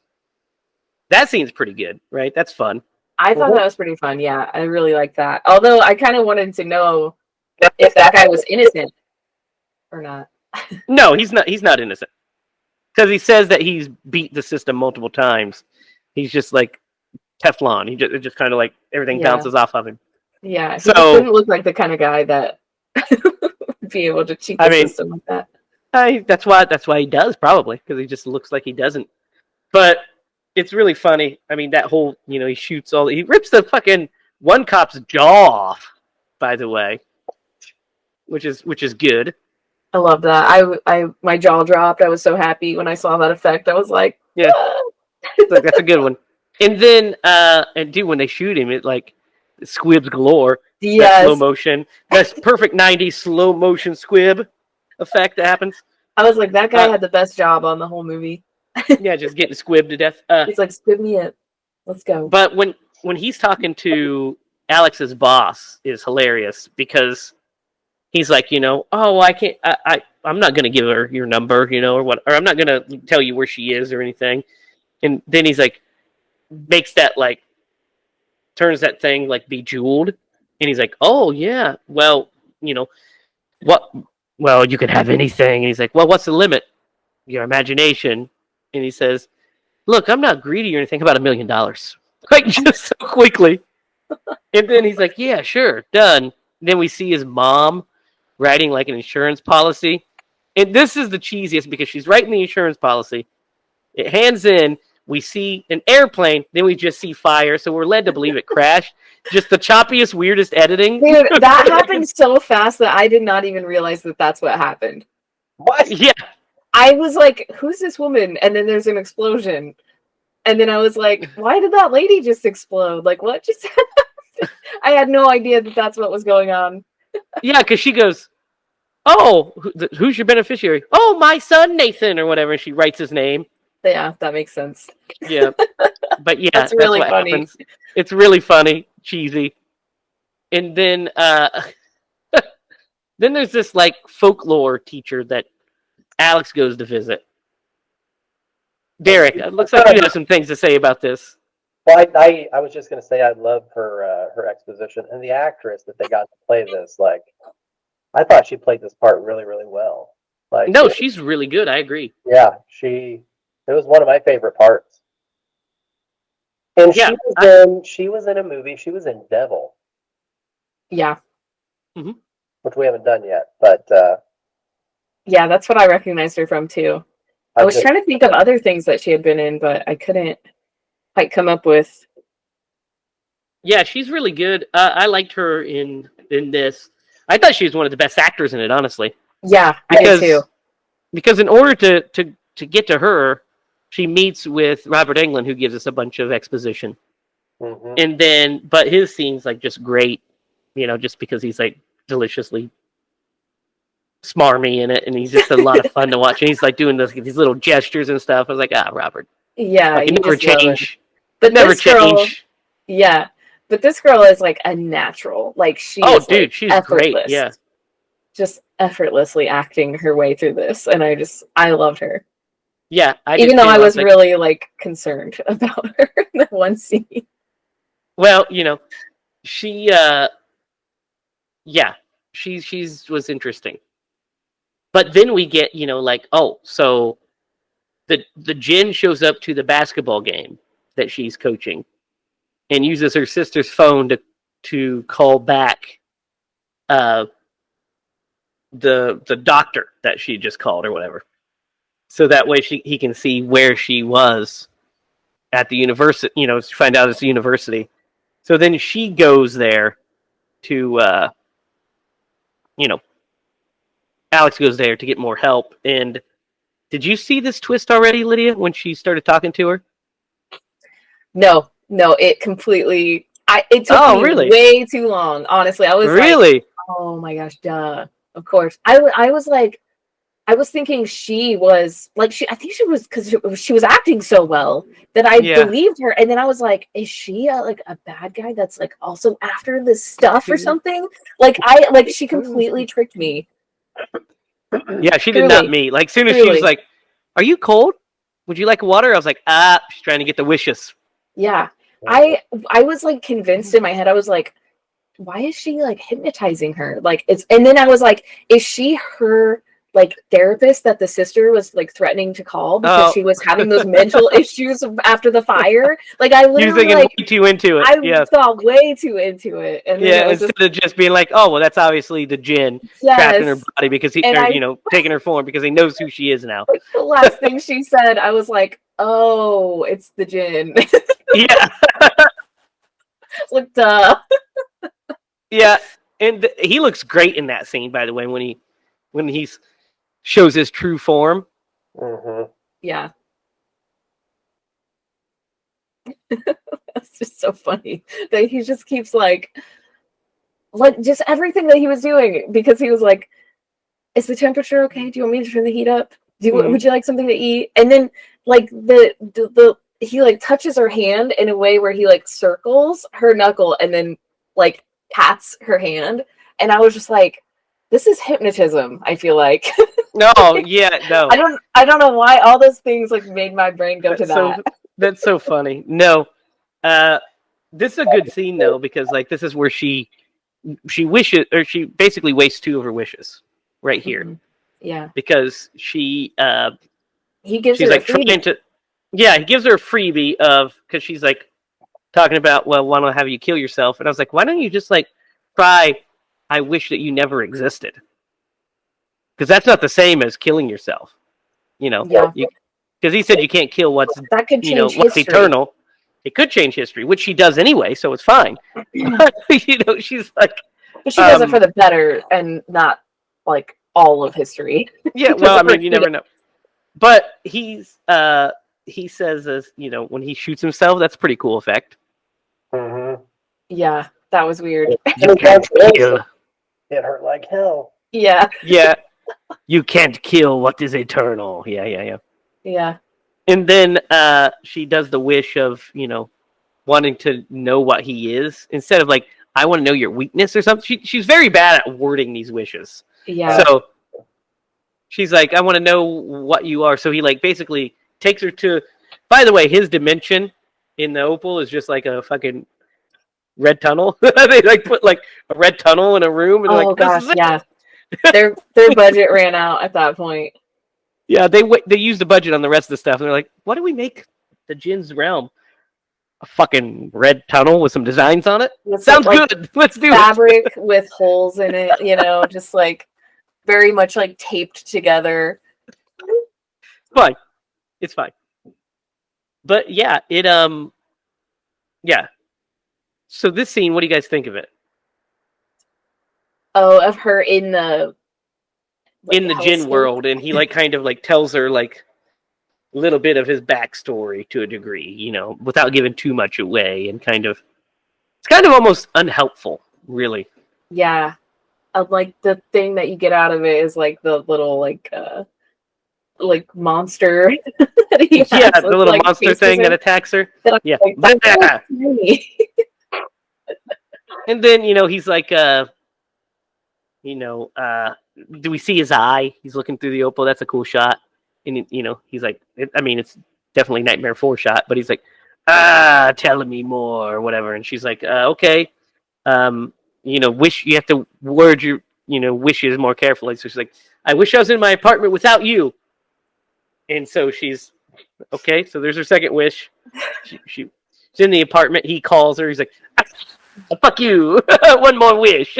S1: That scene's pretty good, right? That's fun.
S2: I thought that was pretty fun. Yeah, I really like that. Although I kind of wanted to know if that guy was innocent or not.
S1: No, he's not. He's not innocent because he says that he's beat the system multiple times. He's just like Teflon. It just kind of like everything bounces off of him.
S2: Yeah, he didn't look like the kind of guy that would be able to cheat the system like that.
S1: That's why he does probably because he just looks like he doesn't. But it's really funny. I mean, that whole he he rips the fucking one cop's jaw off. By the way, which is good.
S2: I love that. My jaw dropped. I was so happy when I saw that effect. I was like,
S1: yeah, like, that's a good one. And then when they shoot him, it like squibs galore.
S2: Yes.
S1: Slow motion. That's perfect 90s slow motion squib effect that happens.
S2: I was like, that guy had the best job on the whole movie.
S1: Yeah, just getting squibbed to death.
S2: He's like, squib me in. Let's go.
S1: But when he's talking to Alex's boss is hilarious because he's like, I can't, I'm not going to give her your number, or what, or I'm not going to tell you where she is or anything. And then he's like, makes that like, turns that thing like bejeweled. And he's like, oh yeah, well, what, well, you can have anything. And he's like, well, what's the limit? Your imagination. And he says, look, I'm not greedy or anything, about $1 million. Like just so quickly. And then he's like, yeah, sure, done. And then we see his mom writing like an insurance policy. And this is the cheesiest because she's writing the insurance policy. It hands in We see an airplane, then we just see fire, so we're led to believe it crashed. Just the choppiest, weirdest editing.
S2: Dude, that happened so fast that I did not even realize that that's what happened.
S4: What?
S1: Yeah.
S2: I was like, who's this woman? And then there's an explosion. And then I was like, why did that lady just explode? Like, what just happened? I had no idea that that's what was going on.
S1: Yeah, because she goes, oh, who's your beneficiary? Oh, my son, Nathan, or whatever. And she writes his name.
S2: Yeah, that makes sense.
S1: Yeah. But yeah,
S2: That's really
S1: what
S2: funny.
S1: happens. It's really funny, cheesy. And then then there's this like folklore teacher that Alex goes to visit. Derek, it looks like you have some things to say about this.
S4: Well, I was just going to say I love her exposition and the actress that they got to play this. Like, I thought she played this part really, really well. Like,
S1: No, she's really good. I agree.
S4: yeah, it was one of my favorite parts. And
S1: Yeah,
S4: she was in a movie. She was in Devil,
S2: Yeah.
S4: which we haven't done yet. But
S2: Yeah, that's what I recognized her from too. I was trying to think of other things that she had been in, but I couldn't quite come up with.
S1: Yeah, she's really good. I liked her in this. I thought she was one of the best actors in it, honestly.
S2: Yeah, I did too.
S1: Because in order to get to her, she meets with Robert Englund, who gives us a bunch of exposition.
S4: Mhm.
S1: And then, but his scene's like just great, just because he's like deliciously smarmy in it, and he's just a lot of fun to watch. And he's like doing these little gestures and stuff. I was like, Robert,
S2: Yeah,
S1: like,
S2: you
S1: never
S2: just love it.
S1: change.
S2: But
S1: Never
S2: this girl,
S1: change.
S2: yeah, but this girl is like a natural. Like she
S1: Oh,
S2: is
S1: dude,
S2: like,
S1: she's great.
S2: effortless.
S1: Yeah.
S2: Just effortlessly acting her way through this, and I loved her.
S1: Yeah,
S2: Even though I was
S1: like,
S2: really like concerned about her in that one scene.
S1: well, she she's was interesting. But then we get, so the Jinn shows up to the basketball game that she's coaching and uses her sister's phone to call back the doctor that she just called or whatever. So that way he can see where she was at the university, to find out it's a university. So then she goes there to Alex goes there to get more help. And did you see this twist already, Lydia, when she started talking to her?
S2: No, it completely. It took me
S1: really?
S2: way too long. Honestly, I was
S1: really?
S2: like, oh my gosh, duh. Of course, I was like, I was thinking she was like I think she was because she was acting so well that I believed her, and then I was like, is she like a bad guy that's like also after this stuff or something? She completely tricked me.
S1: Yeah, she did not me. Like, soon as she was like, "Are you cold? Would you like water?" I was like, she's trying to get the wishes.
S2: Yeah, I was like convinced in my head. I was like, why is she like hypnotizing her? Like and then I was like, is she her like therapist that the sister was like threatening to call because she was having those mental issues after the fire? Like I literally
S1: way too into it.
S2: I thought way too into it. And then
S1: instead of just being like, oh well, that's obviously the Jinn trapped in her body because taking her form because he knows who she is now.
S2: Like, the last thing she said, I was like, oh, it's the Jinn.
S1: Yeah.
S2: Like, duh.
S1: Yeah, and he looks great in that scene, by the way, when he shows his true form.
S4: Mm-hmm.
S2: Yeah. That's just so funny that he just keeps like just everything that he was doing, because he was like, is the temperature okay? Do you want me to turn the heat up? Would you like something to eat? And then like the he like touches her hand in a way where he like circles her knuckle and then like pats her hand, and I was just like, this is hypnotism, I feel like.
S1: No, yeah, no.
S2: I don't know why all those things like made my brain go to that.
S1: That's so funny. No. This is a good scene though, because like this is where she wishes, or she basically wastes two of her wishes right here.
S2: Mm-hmm. Yeah.
S1: Because
S2: he gives
S1: she's
S2: her
S1: like trying to he gives her a freebie because she's like talking about, well, why don't I have you kill yourself? And I was like, why don't you just like try, I wish that you never existed? Because that's not the same as killing yourself.
S2: Yeah.
S1: because he said you can't kill what's
S2: That could change
S1: what's
S2: history.
S1: eternal. It could change history, which she does anyway, so it's fine. But, she's like,
S2: But she does it for the better and not like all of history.
S1: yeah. Well, I mean, you never know. But he says, as when he shoots himself, that's a pretty cool effect.
S4: Mm-hmm.
S2: Yeah, that was weird.
S1: You can't kill.
S4: It hurt like hell.
S2: Yeah.
S1: Yeah. You can't kill what is eternal. Yeah.
S2: Yeah.
S1: And then she does the wish of, wanting to know what he is instead of like, I want to know your weakness or something. She's very bad at wording these wishes.
S2: Yeah.
S1: So she's like, I want to know what you are. So he like basically takes her to, by the way, his dimension in the opal is just like a fucking red tunnel. They like put like a red tunnel in a room and
S2: Oh
S1: like, this
S2: gosh,
S1: is it.
S2: yeah. Their budget ran out at that point.
S1: Yeah, they used the budget on the rest of the stuff, and they're like, "What do we make the Jin's realm? A fucking red tunnel with some designs on it?
S2: With
S1: Sounds
S2: some, like,
S1: good. Let's do
S2: fabric with holes in it, just like very much like taped together.
S1: It's fine. It's fine. But yeah, yeah. So this scene, what do you guys think of it?
S2: Oh, of her in the
S1: In the Jin world, and he like kind of like tells her like a little bit of his backstory to a degree, without giving too much away, and it's kind of almost unhelpful, really.
S2: Yeah. Like the thing that you get out of it is like the little like monster that he has
S1: Yeah, the
S2: with,
S1: little
S2: like,
S1: monster thing that attacks her.
S2: that
S1: Yeah.
S2: like, that's tiny.
S1: And then, he's like, do we see his eye? He's looking through the opal. That's a cool shot. And, he's like, it's definitely Nightmare 4 shot, but he's like, telling me more or whatever. And she's like, okay. Wish you have to word your, wishes more carefully. So she's like, I wish I was in my apartment without you. And so she's, okay. So there's her second wish. She's in the apartment. He calls her. He's like, fuck you. One more wish.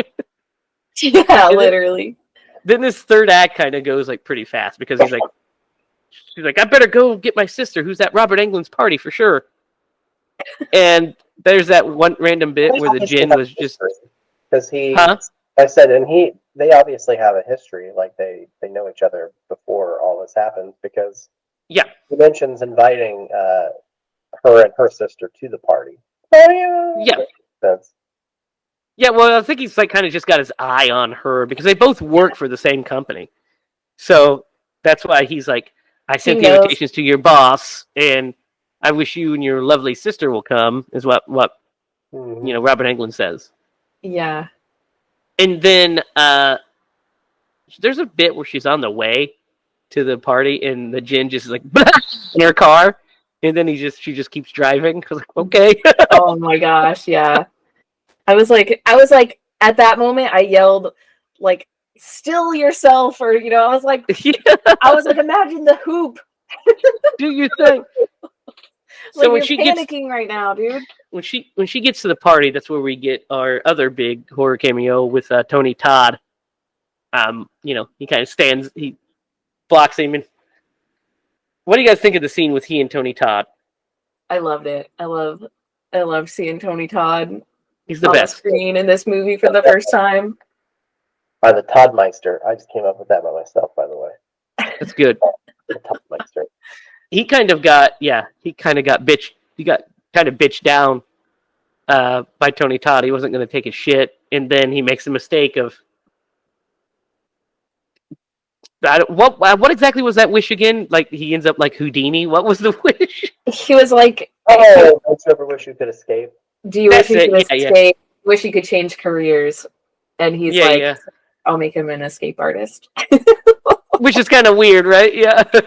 S2: Yeah, literally.
S1: Then this third act kind of goes like pretty fast because she's like, I better go get my sister who's at Robert Englund's party for sure. And there's that one random bit where the Jin was just
S4: because I said, and they obviously have a history, like they know each other before all this happens, because
S1: he
S4: mentions inviting her and her sister to the party. Yeah.
S1: Yeah, well, I think he's like kind of just got his eye on her because they both work for the same company. So that's why he's like, I sent the invitations to your boss, and I wish you and your lovely sister will come, is what Robert Englund says.
S2: Yeah.
S1: And then there's a bit where she's on the way to the party, and the Jin just is like in her car, and then she just keeps driving. I was like, okay.
S2: Oh my gosh, yeah. I was like, at that moment, I yelled, like, still yourself, or, I was like, imagine the hoop.
S1: Do your thing.
S2: So when you're panicking right now, dude.
S1: When she gets to the party, that's where we get our other big horror cameo with Tony Todd. He kind of stands, he blocks him. And what do you guys think of the scene with he and Tony Todd?
S2: I loved it. I love seeing Tony Todd.
S1: He's the best.
S2: The screen in this movie for the first time.
S4: By the Toddmeister. I just came up with that by myself, by the way.
S1: That's good.
S4: The Toddmeister.
S1: He kind of got bitched. He got kind of bitched down by Tony Todd. He wasn't going to take his shit, and then he makes the mistake of what exactly was that wish again? Like he ends up like Houdini. What was the wish?
S2: He was like,
S4: "Oh, don't you ever wish you could escape?
S2: Do you wish you could escape? Wish you could change careers?" And he's like, "I'll make him an escape artist."
S1: Which is kind of weird, right? Yeah.
S4: 2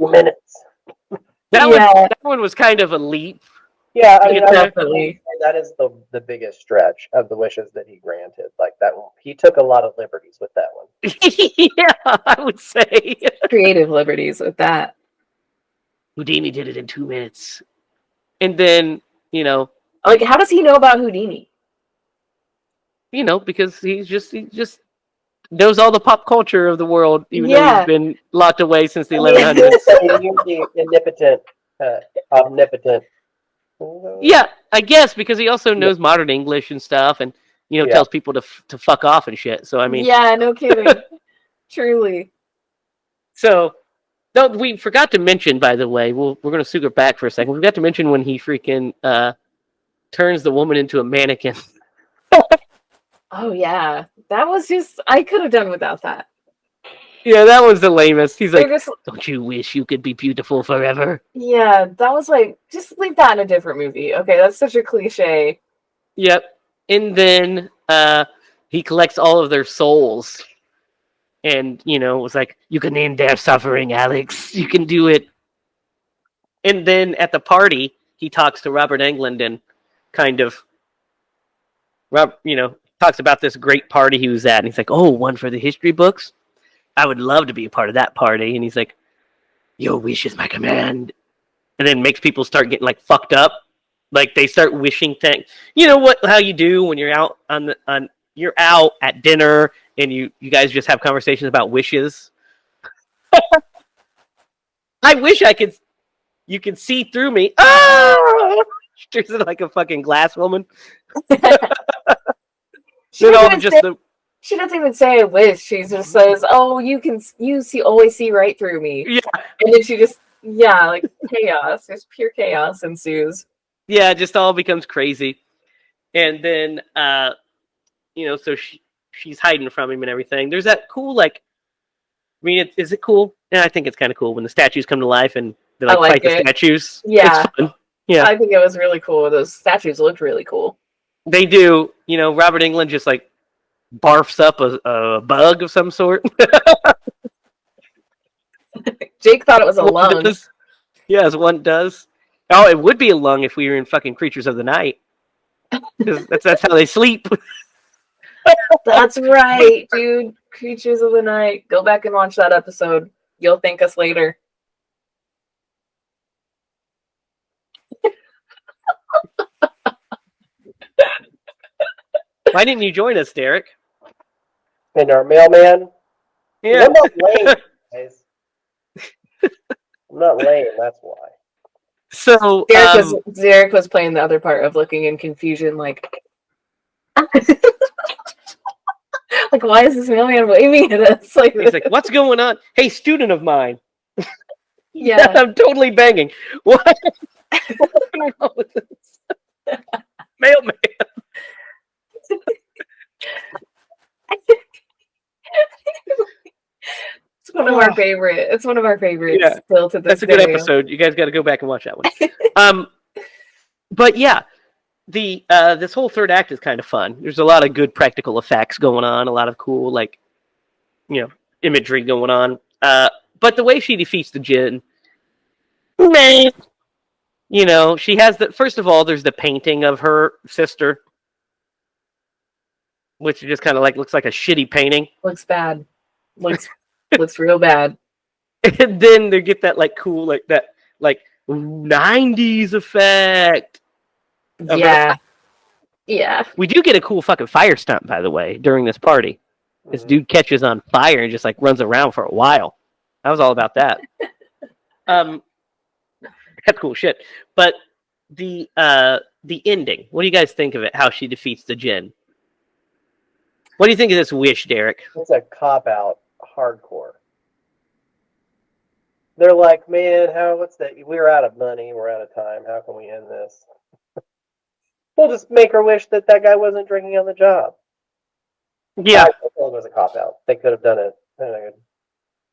S4: minutes.
S1: That one was kind of a leap.
S4: Yeah,
S2: definitely.
S4: That is the biggest stretch of the wishes that he granted. Like that one, he took a lot of liberties with that one.
S1: Yeah, I would say
S2: creative liberties with that.
S1: Houdini did it in 2 minutes, and then
S2: like, how does he know about Houdini?
S1: Because he's just knows all the pop culture of the world, even though
S2: Yeah.
S1: he's been locked away since the
S4: I mean,
S1: 1100s.
S4: you're the omnipotent.
S1: Yeah, I guess because he also knows modern English and stuff, and
S4: Yeah.
S1: tells people to fuck off and shit. So I mean,
S2: Yeah, no kidding. Truly.
S1: so no, we forgot to mention, by the way, we're gonna circle back for a second. We forgot to mention when he freaking turns the woman into a mannequin.
S2: Oh yeah. That was just I could have done without that.
S1: Yeah, that was the lamest. He's like,
S2: They're just
S1: "Don't you wish you could be beautiful forever?"
S2: yeah, that was like just leave that in a different movie. Okay, that's such a cliche.
S1: Yep. And then he collects all of their souls, and was like, "You can end their suffering, Alex. You can do it." And then at the party, he talks to Robert Englund and kind of, talks about this great party he was at. And he's like, "Oh, one for the history books? I would love to be a part of that party." And he's like, "Your wish is my command." And then makes people start getting like fucked up. Like they start wishing things. You know how you do when you're out you're out at dinner and you guys just have conversations about wishes. I wish you could see through me. Ah! She's like a fucking glass woman.
S2: She doesn't even say I wish. She just says, "Oh, always see right through me."
S1: Yeah.
S2: And then she just like chaos. Just pure chaos ensues.
S1: Yeah, it just all becomes crazy. And then so she's hiding from him and everything. There's that cool is it cool? Yeah, I think it's kind of cool when the statues come to life and they fight the statues.
S2: Yeah.
S1: It's fun. Yeah.
S2: I think it was really cool. Those statues looked really cool.
S1: They do. Robert Englund just barfs up a bug of some sort.
S2: Jake thought it was a lung.
S1: Yeah, as one does. Oh, it would be a lung if we were in fucking Creatures of the Night. That's how they sleep.
S2: That's right, dude. Creatures of the Night. Go back and watch that episode. You'll thank us later.
S1: Why didn't you join us, Derek?
S4: And our mailman.
S1: Yeah.
S4: I'm not lame, guys. I'm not lame, that's why.
S1: So
S2: Derek was playing the other part of looking in confusion, like why is this mailman waving at us?
S1: He's like, "What's going on? Hey, student of mine."
S2: Yeah.
S1: I'm totally banging. What? What's going on with this? Mailman.
S2: It's one of our favorite. It's one of our favorites still to this
S1: That's a good episode. You guys got to go back and watch that one. But yeah, this whole third act is kind of fun. There's a lot of good practical effects going on, a lot of cool imagery going on. But the way she defeats the djinn, man, she has first of all, there's the painting of her sister, which just kind of looks like a shitty painting.
S2: Looks bad. Looks real bad.
S1: And then they get that cool that 90s effect.
S2: Yeah. Yeah.
S1: We do get a cool fucking fire stunt, by the way, during this party. This dude catches on fire and just runs around for a while. I was all about that. That's cool shit. But the ending, what do you guys think of it? How she defeats the djinn? What do you think of this wish, Derek?
S4: It's a cop-out, hardcore. They're like, "Man, what's that? We're out of money, we're out of time, how can we end this? We'll just make her wish that guy wasn't drinking on the job."
S1: Yeah.
S4: I think it was a cop-out. They could have done it in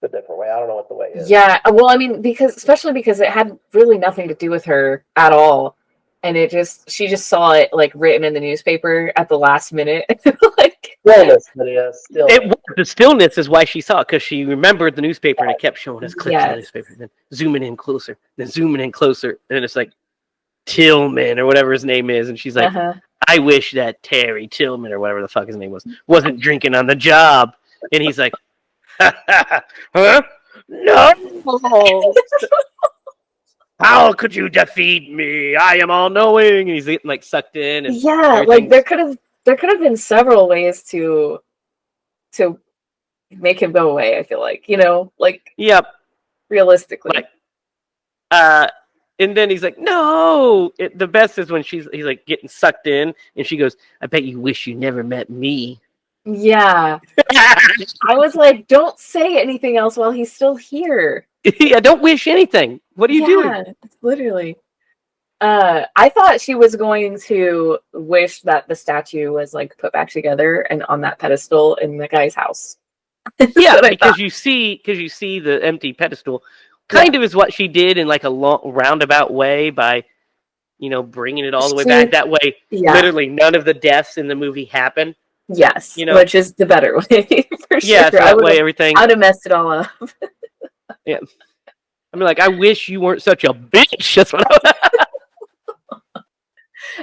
S4: a different way. I don't know what the way is.
S2: Yeah, well, I mean, especially because it had really nothing to do with her at all. And she just saw it written in the newspaper at the last minute.
S4: Stillness, but yeah, stillness.
S1: The stillness is why she saw it, because she remembered the newspaper and it kept showing us clips of the newspaper, then zooming in closer, then zooming in closer, and it's Tillman or whatever his name is, and she's like, "I wish that Terry Tillman or whatever the fuck his name was wasn't drinking on the job," and he's like, "Huh? No! How could you defeat me? I am all knowing." And he's getting sucked in. And
S2: there could have been several ways to make him go away. I feel like, like
S1: Yep.
S2: realistically.
S1: Like, and then he's like, no. The best is when he's like getting sucked in, and she goes, I bet you wish you never met me.
S2: Yeah. I was like, don't say anything else while he's still here.
S1: Yeah, don't wish anything. What are you doing?
S2: Literally. I thought she was going to wish that the statue was like put back together and on that pedestal in the guy's house.
S1: Yeah, because you see the empty pedestal. Kind of is what she did in like a long roundabout way by, bringing it all the way back. That way, literally none of the deaths in the movie happen.
S2: Yes, which is the better way for sure.
S1: Yeah, so that way everything.
S2: I'd have messed it all up.
S1: Yeah, I mean, like, I wish you weren't such a bitch. That's what.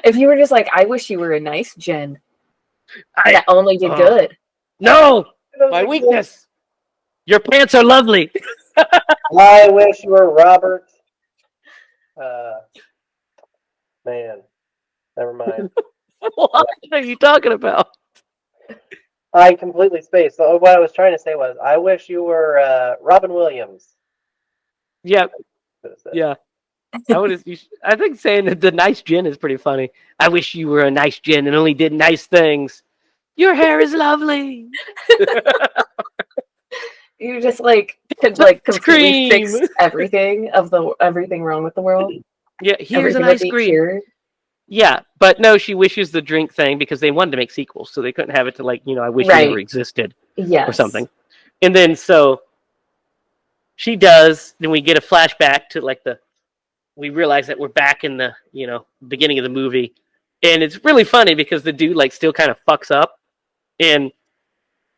S2: If you were just like, I wish you were a nice Jen that only did good.
S1: No, my weakness. Your pants are lovely.
S4: I wish you were Robert. Man, never mind.
S1: What are you talking about?
S4: I completely spaced. So what I was trying to say was, I wish you were Robin Williams.
S1: Yeah, yeah. I think saying that the nice Jen is pretty funny. I wish you were a nice Jen and only did nice things. Your hair is lovely.
S2: You just could completely fix everything wrong with the world.
S1: Yeah, here's an ice cream. Yeah, but no, she wishes the drink thing because they wanted to make sequels, so they couldn't have it to I wish you never existed, or something. And then so she does. Then we get a flashback to we realize that we're back in the beginning of the movie, and it's really funny because the dude still kind of fucks up, and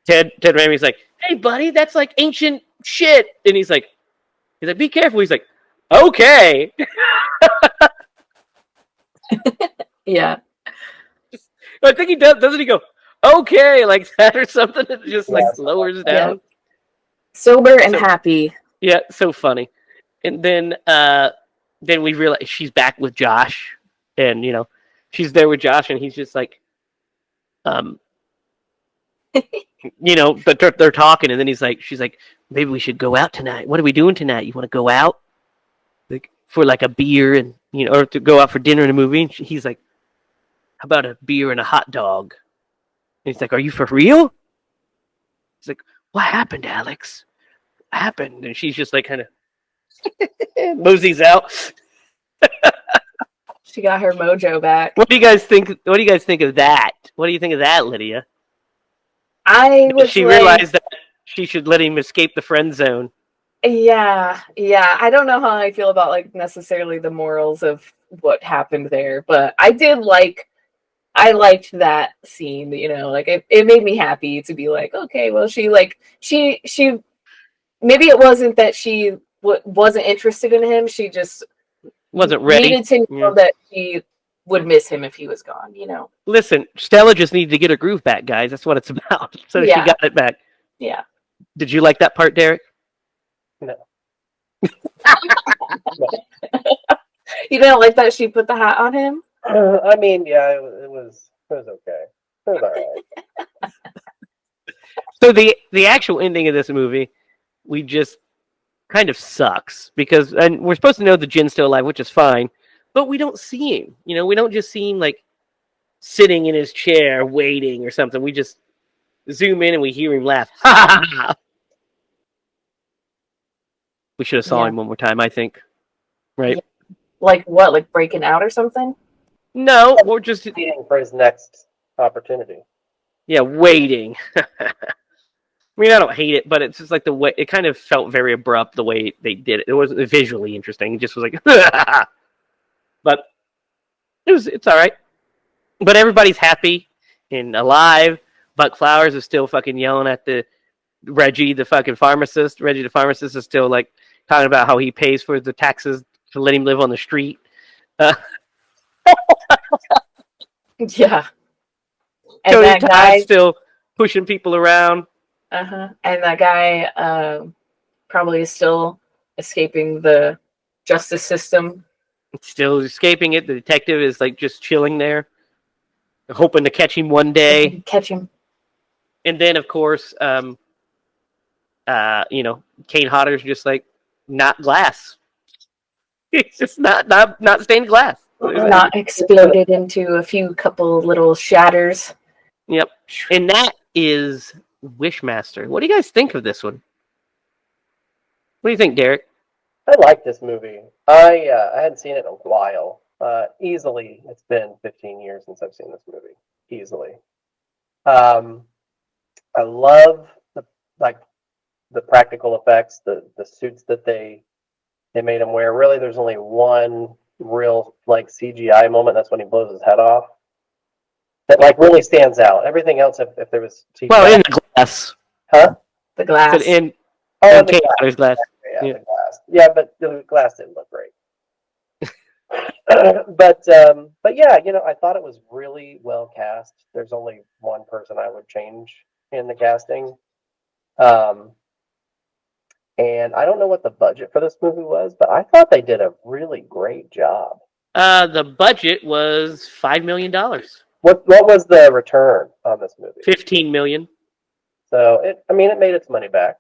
S1: Ted Raimi's like, "Hey, buddy, that's ancient shit," and he's like, "Be careful." He's like, "Okay."
S2: Yeah.
S1: I think he does. Doesn't he go, "Okay," like that or something? It just lowers down.
S2: Yeah. Sober and happy.
S1: Yeah, so funny. And then we realize she's back with Josh, and she's there with Josh, and he's just like, but they're talking, and then she's like, maybe we should go out tonight. What are we doing tonight? You want to go out, for a beer and or to go out for dinner and a movie? And he's like, how about a beer and a hot dog? And he's like, are you for real? He's like, what happened, Alex? What happened? And she's just kind of moseys out.
S2: She got her mojo back.
S1: What do you guys think? What do you guys think of that? What do you think of that, Lydia?
S2: She
S1: realized that she should let him escape the friend zone.
S2: Yeah. I don't know how I feel about necessarily the morals of what happened there, but I liked that scene. It made me happy to be like, okay, well, she maybe it wasn't that she wasn't interested in him. She just
S1: wasn't ready.
S2: Needed to know that she would miss him if he was gone.
S1: Listen, Stella just needed to get her groove back, guys. That's what it's about. So she got it back.
S2: Yeah.
S1: Did you like that part, Derek?
S4: No.
S2: You didn't like that she put the hat on him?
S4: I mean, yeah, it was okay. It was all right.
S1: So the actual ending of this movie, we just kind of sucks because, and we're supposed to know the Jin's still alive, which is fine, but we don't see him. We don't just see him sitting in his chair waiting or something. We just zoom in and we hear him laugh. We should have saw him one more time, I think. Right?
S2: Like what? Like breaking out or something?
S1: No, or just
S4: waiting for his next opportunity.
S1: Yeah, waiting. I mean, I don't hate it, but it's just the way it kind of felt very abrupt the way they did it. It wasn't visually interesting. It just was but it's all right. But everybody's happy and alive. Buck Flowers is still fucking yelling at Reggie, the fucking pharmacist. Reggie, the pharmacist, is still talking about how he pays for the taxes to let him live on the street.
S2: Yeah. And
S1: Tony
S2: that guy's
S1: still pushing people around.
S2: And that guy probably is still escaping the justice system.
S1: Still escaping it. The detective is just chilling there, hoping to catch him one day.
S2: Catch him.
S1: And then, of course, Kane Hodder's just like not glass. It's just not stained glass.
S2: Not exploded into a few couple little shatters.
S1: Yep. And that is Wishmaster. What do you guys think of this one? What do you think, Derek?
S4: I like this movie. I hadn't seen it in a while. Easily, it's been 15 years since I've seen this movie. Easily. I love the practical effects, the suits that they made him wear. Really, there's only one real like CGI moment. That's when he blows his head off. That like really stands out. Everything else, if there was CGI,
S1: Well, in the glass.
S4: huh?
S2: The glass.
S1: In
S4: the
S1: Kane Hodder's glass.
S4: Yeah,
S1: Yeah.
S4: the glass. Yeah, but the glass didn't look great. but yeah, I thought it was really well cast. There's only one person I would change in the casting. And I don't know what the budget for this movie was, but I thought they did a really great job.
S1: The budget was $5 million.
S4: What was the return on this movie?
S1: $15 million.
S4: So it made its money back.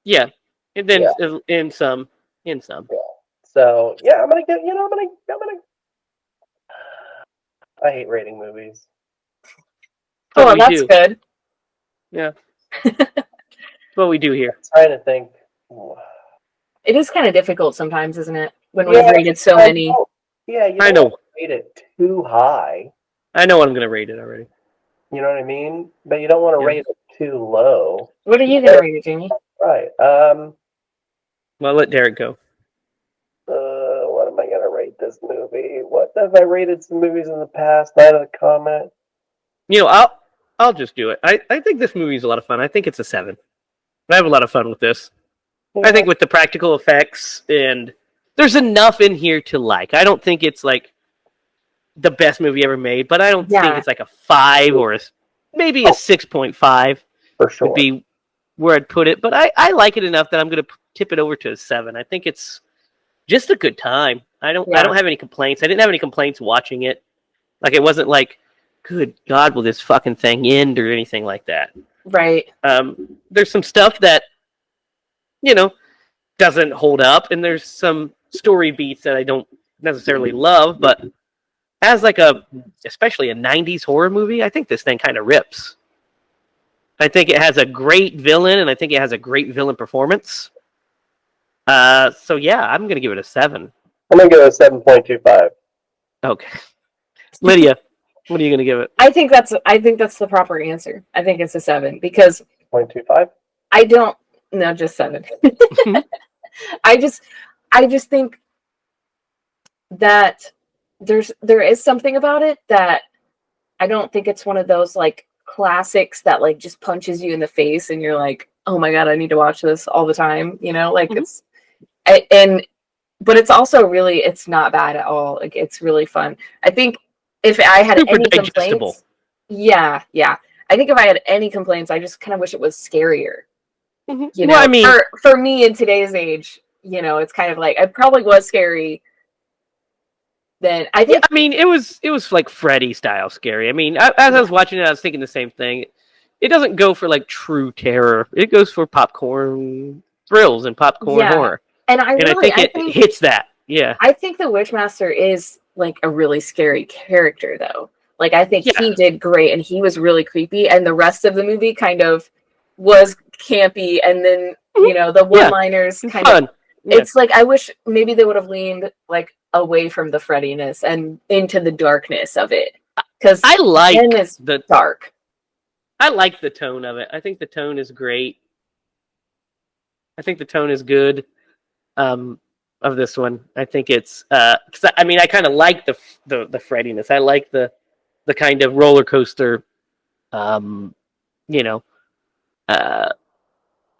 S1: Yeah, and then in some.
S4: Yeah. So yeah, I'm gonna. I hate rating movies.
S2: Oh,
S1: we
S2: that's
S1: do.
S2: good.
S1: Yeah. What we do here.
S4: I'm trying to think.
S2: It is kind of difficult sometimes, isn't it? When we've rated so many.
S4: Yeah, you
S1: I
S4: don't
S1: know.
S4: want to rate it too high.
S1: I know I'm going to rate it already.
S4: You know what I mean? But you don't want to rate it too low.
S2: What are you going to rate it, Jamie?
S4: Right.
S1: Well, I'll let Derek go.
S4: What am I going to rate this movie? What have I rated some movies in the past? Night of the Comet.
S1: I'll just do it. I think this movie is a lot of fun. I think it's a 7. I have a lot of fun with this. Yeah. I think with the practical effects, and there's enough in here to like. I don't think it's like the best movie ever made, but I don't think it's like a 5 or maybe a 6.5
S4: for sure
S1: would be where I'd put it. But I like it enough that I'm going to tip it over to a 7. I think it's just a good time. I don't have any complaints. I didn't have any complaints watching it. Like it wasn't like, good God, will this fucking thing end or anything like that.
S2: Right.
S1: There's some stuff that, doesn't hold up, and there's some story beats that I don't necessarily love, but as like especially a 90s horror movie, I think this thing kind of rips. I think it has a great villain, and I think it has a great villain performance. So yeah, I'm going to give it a 7.
S4: I'm going to give it a 7.25.
S1: Okay. Lydia, what are you going to give it?
S2: I think that's the proper answer. I think it's a 7 because
S4: 0.25?
S2: I don't no, just 7. I just think that there is something about it that I don't think it's one of those like classics that like just punches you in the face and you're like, oh my God, I need to watch this all the time. Like but it's also really, it's not bad at all. Like it's really fun. I think if I had any complaints, yeah. I think if I had any complaints, I just kind of wish it was scarier. For me in today's age, it's kind of like it probably was scary. Then I think.
S1: It was like Freddy style scary. As I was watching it, I was thinking the same thing. It doesn't go for like true terror. It goes for popcorn thrills and popcorn horror.
S2: And I think
S1: it hits that. Yeah.
S2: I think the Wishmaster is like a really scary character, though. Like I think he did great, and he was really creepy, and the rest of the movie kind of was campy, and then the one-liners kind of. It's like I wish maybe they would have leaned like away from the Freddiness and into the darkness of it, because
S1: I like
S2: the dark.
S1: I like the tone of it. I think the tone is great. I think the tone is good of this one. I think it's because I kind of like the Freddiness. I like the kind of roller coaster,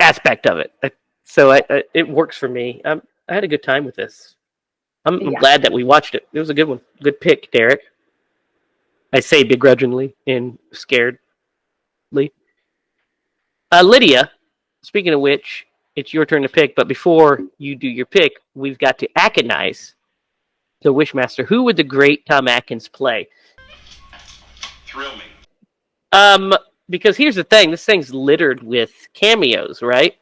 S1: aspect of it. So it works for me. I had a good time with this. I'm glad that we watched it. It was a good one. Good pick, Derek. I say begrudgingly and scaredly. Lydia, speaking of which, it's your turn to pick. But before you do your pick, we've got to Atkinize the Wishmaster. Who would the great Tom Atkins play?
S5: Thrill me.
S1: Because here's the thing. This thing's littered with cameos, right?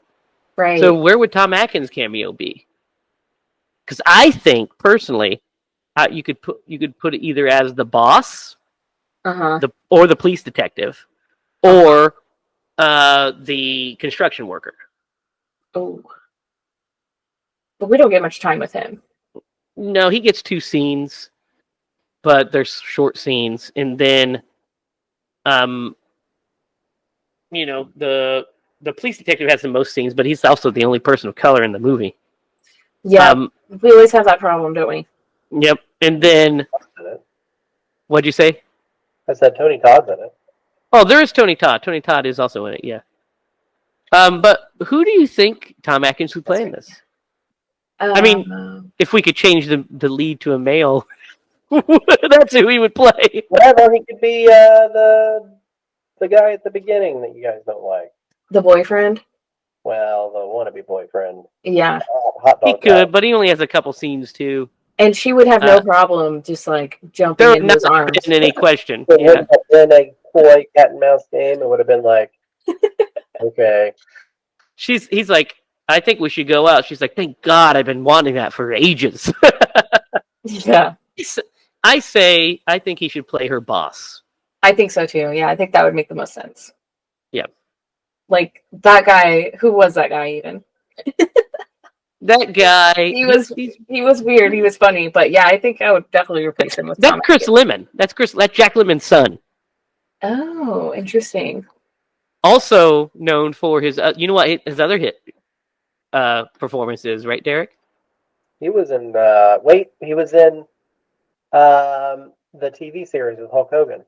S2: Right.
S1: So where would Tom Atkins' cameo be? Because I think personally, you could put it either as the boss,
S2: Uh-huh.
S1: or the police detective, or the construction worker.
S2: Oh. But we don't get much time with him.
S1: No, he gets 2 scenes, but they're short scenes, and then, the police detective has the most scenes, but he's also the only person of color in the movie.
S2: Yeah. We always have that problem, don't we?
S1: Yep. And then, what'd you say?
S4: I said Tony Todd's in it.
S1: Oh, there is Tony Todd. Tony Todd is also in it, yeah. But who do you think Tom Atkins would play in this? I mean, if we could change the lead to a male, that's who he would play.
S4: Whatever, he could be the guy at the beginning that you guys don't like.
S2: the boyfriend.
S4: Well, the wannabe boyfriend.
S2: Yeah.
S4: Hot
S1: He
S4: dog
S1: could,
S4: guy.
S1: but he only has a couple scenes too.
S2: And she would have no problem just like jumping
S1: There would
S2: in
S1: not
S2: his
S1: have
S2: arms.
S1: been any question.
S4: It
S1: Yeah.
S4: wouldn't have been a coy cat and mouse game. It would have been like, okay.
S1: He's like, I think we should go out. She's like, thank God, I've been wanting that for ages.
S2: Yeah.
S1: I think he should play her boss.
S2: I think so too. Yeah, I think that would make the most sense.
S1: Yeah.
S2: Like that guy, who was that guy even?
S1: That guy.
S2: He was weird. He was funny, but yeah, I think I would definitely replace him with Tom
S1: That's Chris
S2: Atkins.
S1: Lemon. That's Jack Lemon's son.
S2: Oh, interesting.
S1: Also known for his, you know what his other hit performance is, right, Derek?
S4: He was in, he was in the TV series with Hulk Hogan.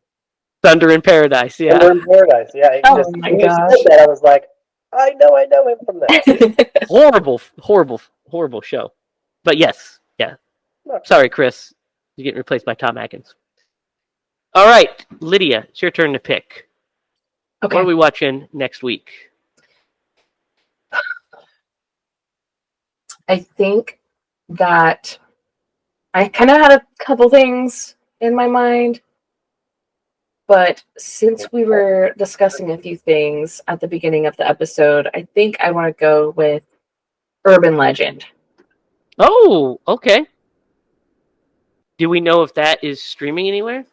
S1: Thunder in Paradise, yeah.
S4: Thunder in Paradise, yeah.
S2: Oh
S4: Just,
S2: my
S4: when you
S2: gosh.
S4: said that, I was like, I know him from that.
S1: Horrible show. But yes, yeah. Sorry, Chris. You're getting replaced by Tom Atkins. All right, Lydia, it's your turn to pick.
S2: Okay.
S1: What are we watching next week?
S2: I think that I kind of had a couple things in my mind, but since we were discussing a few things at the beginning of the episode, I think I want to go with Urban Legend.
S1: Oh, okay. Do we know if that is streaming anywhere?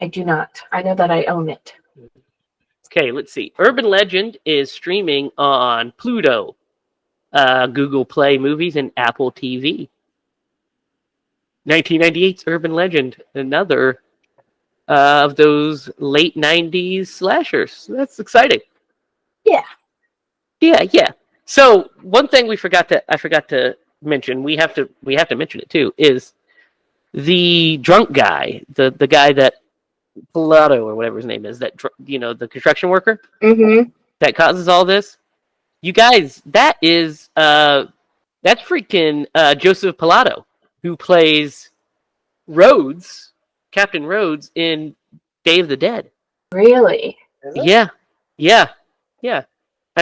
S2: I do not. I know that I own it.
S1: Okay, let's see. Urban Legend is streaming on Pluto, Google Play Movies, and Apple TV. 1998's Urban Legend, another of those late 90s slashers. That's exciting.
S2: Yeah.
S1: Yeah. So one thing I forgot to mention, we have to mention it too, is the drunk guy, the guy that Pilato or whatever his name is, that the construction worker that causes all this. You guys, that is that's freaking Joseph Pilato, who plays Rhodes, Captain Rhodes in Day of the Dead.
S2: Really?
S1: Yeah. I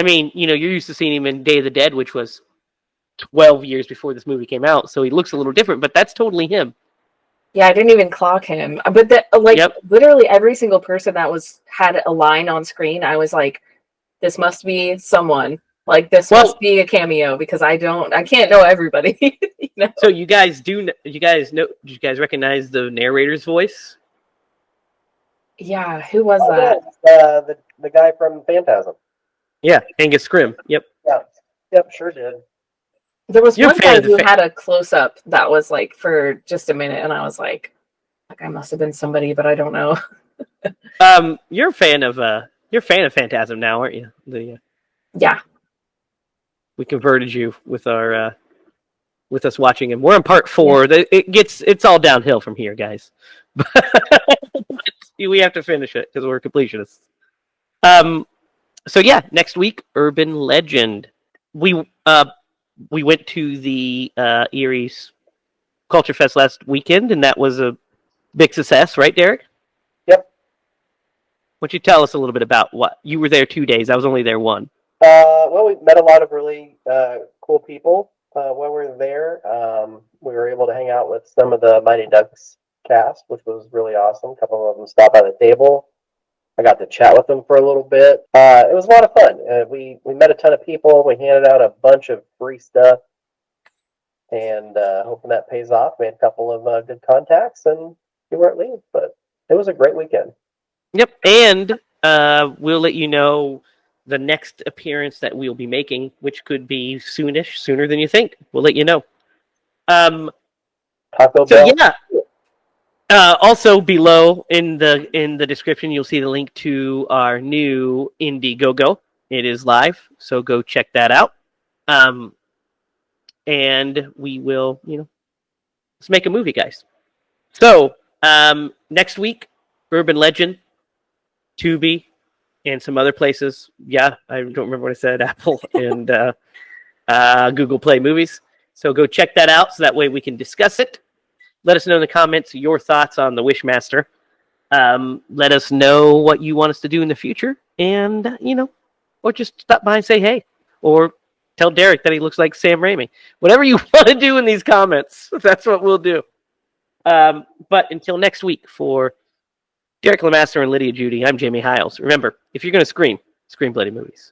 S1: mean, you're used to seeing him in Day of the Dead, which was 12 years before this movie came out, so he looks a little different, but that's totally him.
S2: Yeah, I didn't even clock him. But literally every single person that had a line on screen, I was like, this must be someone. Like this must be a cameo because I can't know everybody.
S1: So you guys recognize the narrator's voice?
S2: Yeah, who was
S4: that? The guy from Phantasm.
S1: Yeah, Angus Scrimm. Yep.
S4: Yep, sure did.
S2: There was one guy who had a close up that was like for just a minute, and I was like I must have been somebody, but I don't know.
S1: You're a fan of Phantasm now, aren't you?
S2: Yeah.
S1: We converted you with our with us watching him. We're in part 4. Yeah. It's all downhill from here, guys. We have to finish it because we're completionists. So yeah, next week, Urban Legend. We went to the Erie Culture Fest last weekend, and that was a big success, right, Derek?
S4: Yep.
S1: Why don't you tell us a little bit about what you were there 2 days? I was only there 1.
S4: Well, we met a lot of really cool people while we were there. We were able to hang out with some of the Mighty Ducks cast, which was really awesome. A couple of them stopped by the table. I got to chat with them for a little bit. It was a lot of fun. We met a ton of people. We handed out a bunch of free stuff, and hoping that pays off. Made a couple of good contacts, and we weren't leave. But it was a great weekend.
S1: Yep, and we'll let you know the next appearance that we'll be making, which could be soonish, sooner than you think. We'll let you know.
S4: Taco
S1: So
S4: Bell.
S1: yeah. Also below in the description, you'll see the link to our new Indiegogo. It is live, so go check that out. And we will, let's make a movie, guys. So next week, Urban Legend, Tubi, and some other places. Yeah, I don't remember what I said. Apple and Google Play Movies. So go check that out, so that way we can discuss it. Let us know in the comments your thoughts on the Wishmaster. Let us know what you want us to do in the future, and or just stop by and say hey, or tell Derek that he looks like Sam Raimi. Whatever you want to do in these comments, that's what we'll do. But until next week, for Derek Lemaster and Lydia Judy, I'm Jamie Hiles. Remember, if you're going to scream bloody movies.